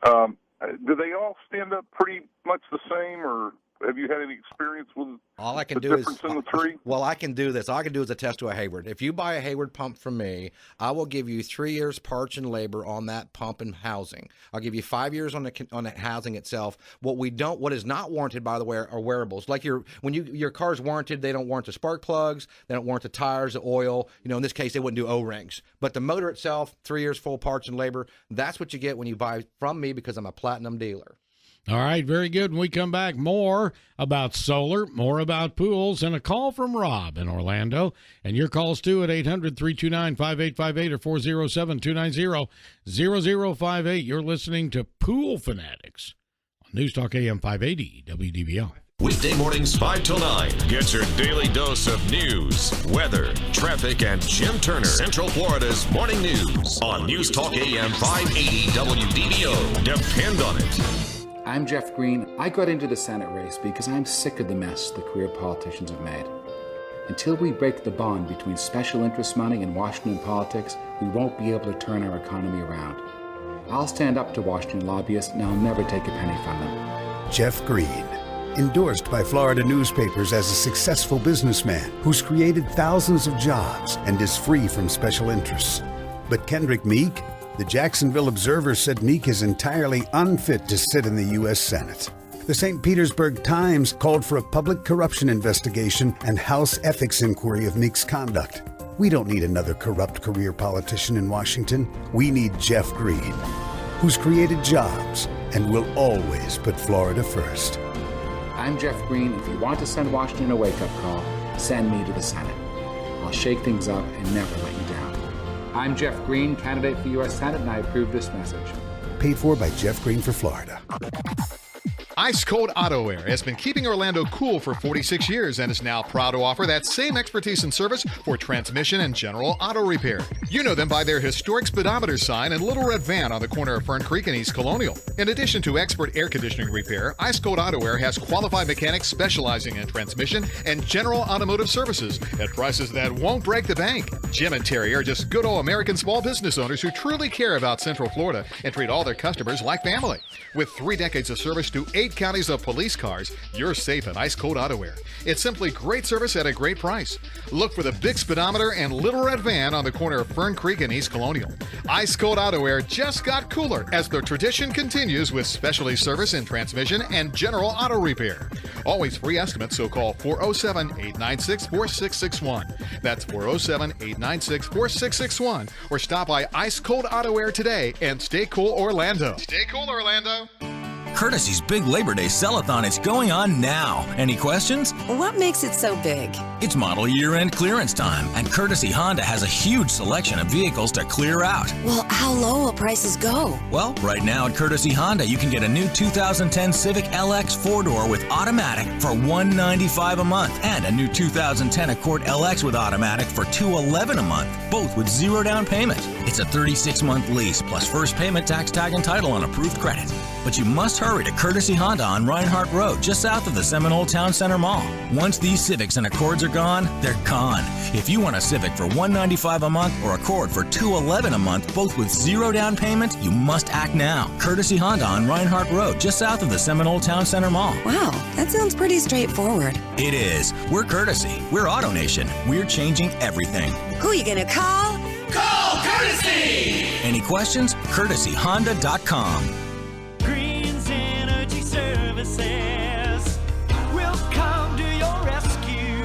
Do they all stand up pretty much the same, or have you had any experience with the difference in the three? Well, I can do this. All I can do is attest to a Hayward. If you buy a Hayward pump from me, I will give you 3 years parts and labor on that pump and housing. I'll give you 5 years on the housing itself. What is not warranted, by the way, are wearables. Like when your car's warranted, they don't warrant the spark plugs, they don't warrant the tires, the oil. You know, in this case, they wouldn't do O-rings. But the motor itself, 3 years full parts and labor. That's what you get when you buy from me because I'm a platinum dealer. All right, very good. When we come back, more about solar, more about pools, and a call from Rob in Orlando. And your calls, too, at 800-329-5858 or 407-290-0058. You're listening to Pool Fanatics on News Talk AM 580 WDBO. Weekday mornings 5 till 9. Get your daily dose of news, weather, traffic, and Jim Turner, Central Florida's morning news on News Talk AM 580 WDBO. Depend on it. I'm Jeff Green. I got into the Senate race because I'm sick of the mess the career politicians have made. Until we break the bond between special interest money and Washington politics, we won't be able to turn our economy around. I'll stand up to Washington lobbyists, and I'll never take a penny from them. Jeff Green, endorsed by Florida newspapers as a successful businessman who's created thousands of jobs and is free from special interests. But Kendrick Meek? The Jacksonville Observer said Meek is entirely unfit to sit in the U.S. Senate. The St. Petersburg Times called for a public corruption investigation and House ethics inquiry of Meek's conduct. We don't need another corrupt career politician in Washington. We need Jeff Green, who's created jobs and will always put Florida first. I'm Jeff Green. If you want to send Washington a wake-up call, send me to the Senate. I'll shake things up and never let you down. I'm Jeff Green, candidate for U.S. Senate, and I approve this message. Paid for by Jeff Green for Florida. Ice Cold Auto Air has been keeping Orlando cool for 46 years and is now proud to offer that same expertise and service for transmission and general auto repair. You know them by their historic speedometer sign and little red van on the corner of Fern Creek and East Colonial. In addition to expert air conditioning repair, Ice Cold Auto Air has qualified mechanics specializing in transmission and general automotive services at prices that won't break the bank. Jim and Terry are just good old American small business owners who truly care about Central Florida and treat all their customers like family. With 3 decades of service to 8 counties of police cars, you're safe at Ice Cold Auto Air. It's simply great service at a great price. Look for the big speedometer and little red van on the corner of Fern Creek and East Colonial. Ice Cold Auto Air just got cooler as the tradition continues with specialty service in transmission and general auto repair. Always free estimates, so call 407-896-4661. That's 407-896-4661. Or stop by Ice Cold Auto Air today and stay cool, Orlando. Stay cool, Orlando. Courtesy's Big Labor Day Sell-a-thon is going on now. Any questions? What makes it so big? It's model year-end clearance time, and Courtesy Honda has a huge selection of vehicles to clear out. Well, how low will prices go? Well, right now at Courtesy Honda, you can get a new 2010 Civic LX 4-door with automatic for $195 a month, and a new 2010 Accord LX with automatic for $211 a month, both with 0 down payment. It's a 36-month lease, plus first payment, tax tag, and title on approved credit. But you must hurry to Courtesy Honda on Reinhardt Road, just south of the Seminole Town Center Mall. Once these Civics and Accords are gone, they're gone. If you want a Civic for $195 a month or Accord for $211 a month, both with 0 down payment, you must act now. Courtesy Honda on Reinhardt Road, just south of the Seminole Town Center Mall. Wow, that sounds pretty straightforward. It is. We're Courtesy. We're Auto Nation. We're changing everything. Who are you going to call? Call Courtesy! Any questions? CourtesyHonda.com. Green's Energy Services will come to your rescue.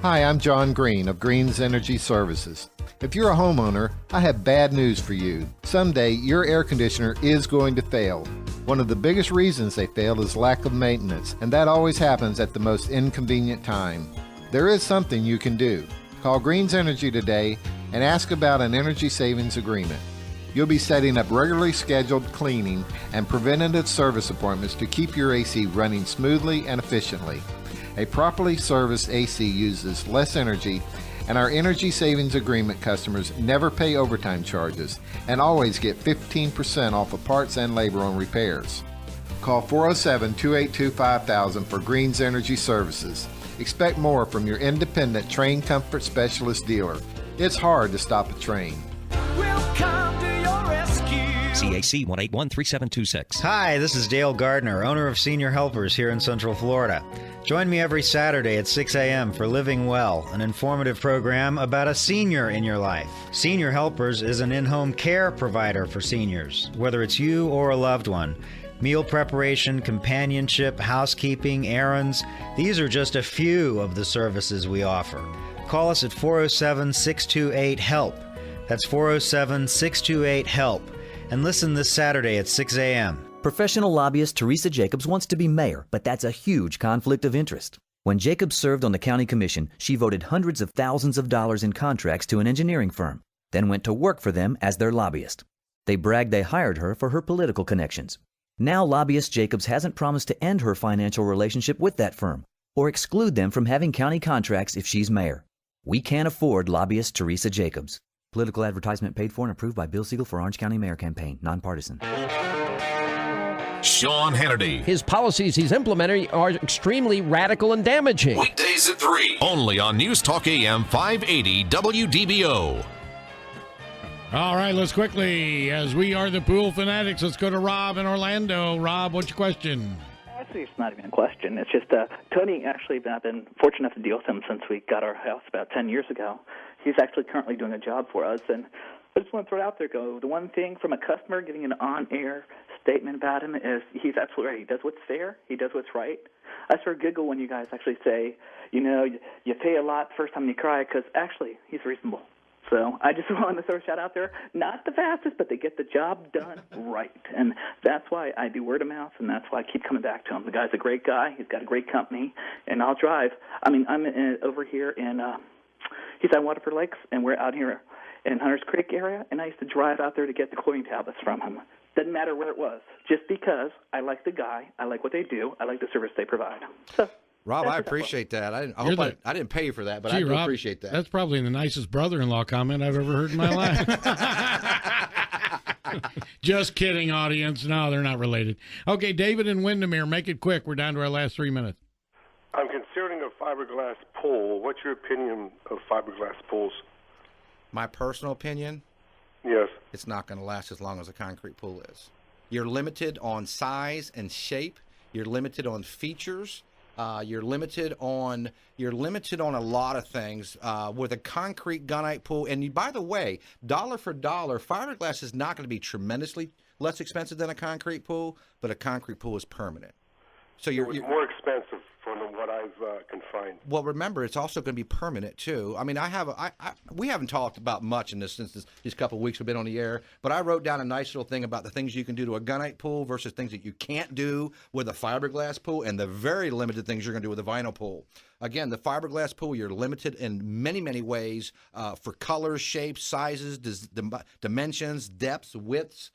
Hi, I'm John Green of Green's Energy Services. If you're a homeowner, I have bad news for you. Someday, your air conditioner is going to fail. One of the biggest reasons they fail is lack of maintenance, and that always happens at the most inconvenient time. There is something you can do. Call Greens Energy today and ask about an energy savings agreement. You'll be setting up regularly scheduled cleaning and preventative service appointments to keep your AC running smoothly and efficiently. A properly serviced AC uses less energy, and our energy savings agreement customers never pay overtime charges and always get 15% off of parts and labor on repairs. Call 407-282-5000 for Greens Energy Services. Expect more from your independent Train Comfort Specialist dealer. It's hard to stop a train. We'll come to your rescue. CAC 1813726. Hi, this is Dale Gardner, owner of Senior Helpers here in Central Florida. Join me every Saturday at 6 a.m. for Living Well, an informative program about a senior in your life. Senior Helpers is an in-home care provider for seniors, whether it's you or a loved one. Meal preparation, companionship, housekeeping, errands, these are just a few of the services we offer. Call us at 407-628-HELP. That's 407-628-HELP. And listen this Saturday at 6 a.m. Professional lobbyist Teresa Jacobs wants to be mayor, but that's a huge conflict of interest. When Jacobs served on the county commission, she voted hundreds of thousands of dollars in contracts to an engineering firm, then went to work for them as their lobbyist. They bragged they hired her for her political connections. Now lobbyist Jacobs hasn't promised to end her financial relationship with that firm or exclude them from having county contracts if she's mayor. We can't afford lobbyist Teresa Jacobs. Political advertisement paid for and approved by Bill Siegel for Orange County Mayor Campaign, nonpartisan. Sean Hannity. His policies he's implementing are extremely radical and damaging. Weekdays at 3. Only on News Talk AM 580 WDBO. All right, let's quickly, as we are the Pool Fanatics, let's go to Rob in Orlando. Rob, what's your question? Actually, it's not even a question. It's just Tony, actually, I've been fortunate enough to deal with him since we got our house about 10 years ago. He's actually currently doing a job for us, and I just want to throw it out there. The one thing from a customer getting an on-air statement about him is he's absolutely right. He does what's fair. He does what's right. I sort of giggle when you guys actually say, you pay a lot the first time you cry, because actually he's reasonable. So I just want to throw a shout out there. Not the fastest, but they get the job done right. And that's why I do word of mouth, and that's why I keep coming back to him. The guy's a great guy. He's got a great company, and I'll drive. I'm over here in he's at Waterford Lakes, and we're out here in Hunters Creek area, and I used to drive out there to get the chlorine tablets from him. Doesn't matter where it was, just because I like the guy, I like what they do, I like the service they provide. So, Rob, I appreciate that. I didn't pay you for that, but I do Rob, appreciate that. That's probably the nicest brother-in-law comment I've ever heard in my life. Just kidding, audience. No, they're not related. Okay, David in Windermere, make it quick. We're down to our last 3 minutes. I'm considering a fiberglass pool. What's your opinion of fiberglass pools? My personal opinion? Yes. It's not going to last as long as a concrete pool is. You're limited on size and shape. You're limited on features. You're limited on a lot of things with a concrete gunite pool. And by the way, dollar for dollar, fiberglass is not going to be tremendously less expensive than a concrete pool, but a concrete pool is permanent. So you're more expensive from what I've can find. Well, remember, it's also going to be permanent too. I mean, we haven't talked about much in this since these couple of weeks we've been on the air, but I wrote down a nice little thing about the things you can do to a gunite pool versus things that you can't do with a fiberglass pool, and the very limited things you're going to do with a vinyl pool. Again, the fiberglass pool, you're limited in many, many ways for colors, shapes, sizes, dimensions, depths, widths.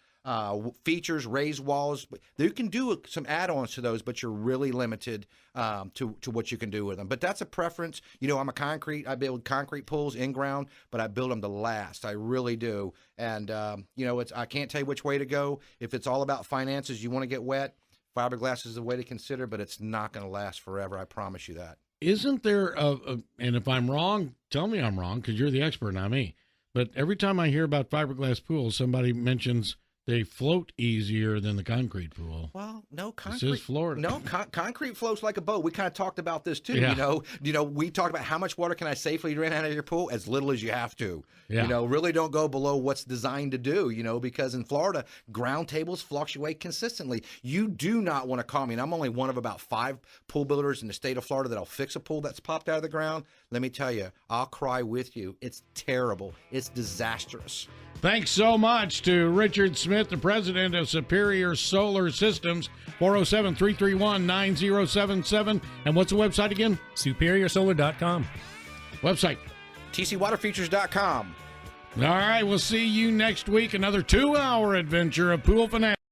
Features, raised walls. You can do some add-ons to those, but you're really limited to what you can do with them. But that's a preference. I'm I build concrete pools in ground, but I build them to last. I really do. And I can't tell you which way to go. If it's all about finances, you want to get wet, fiberglass is the way to consider, but it's not going to last forever. I promise you that. Isn't there and if I'm wrong, tell me I'm wrong, because you're the expert, not me. But every time I hear about fiberglass pools, somebody mentions they float easier than the concrete pool. Well, no concrete. This is Florida. No, concrete floats like a boat. We kind of talked about this too. Yeah. We talked about how much water can I safely drain out of your pool? As little as you have to. Yeah. Really don't go below what's designed to do. Because in Florida, ground tables fluctuate consistently. You do not want to call me. And I'm only one of about 5 pool builders in the state of Florida that'll fix a pool that's popped out of the ground. Let me tell you, I'll cry with you. It's terrible. It's disastrous. Thanks so much to Richard Smith, the president of Superior Solar Systems, 407-331-9077. And what's the website again? SuperiorSolar.com. Website? TCWaterFeatures.com. All right, we'll see you next week. Another 2-hour adventure of Pool Fanatic.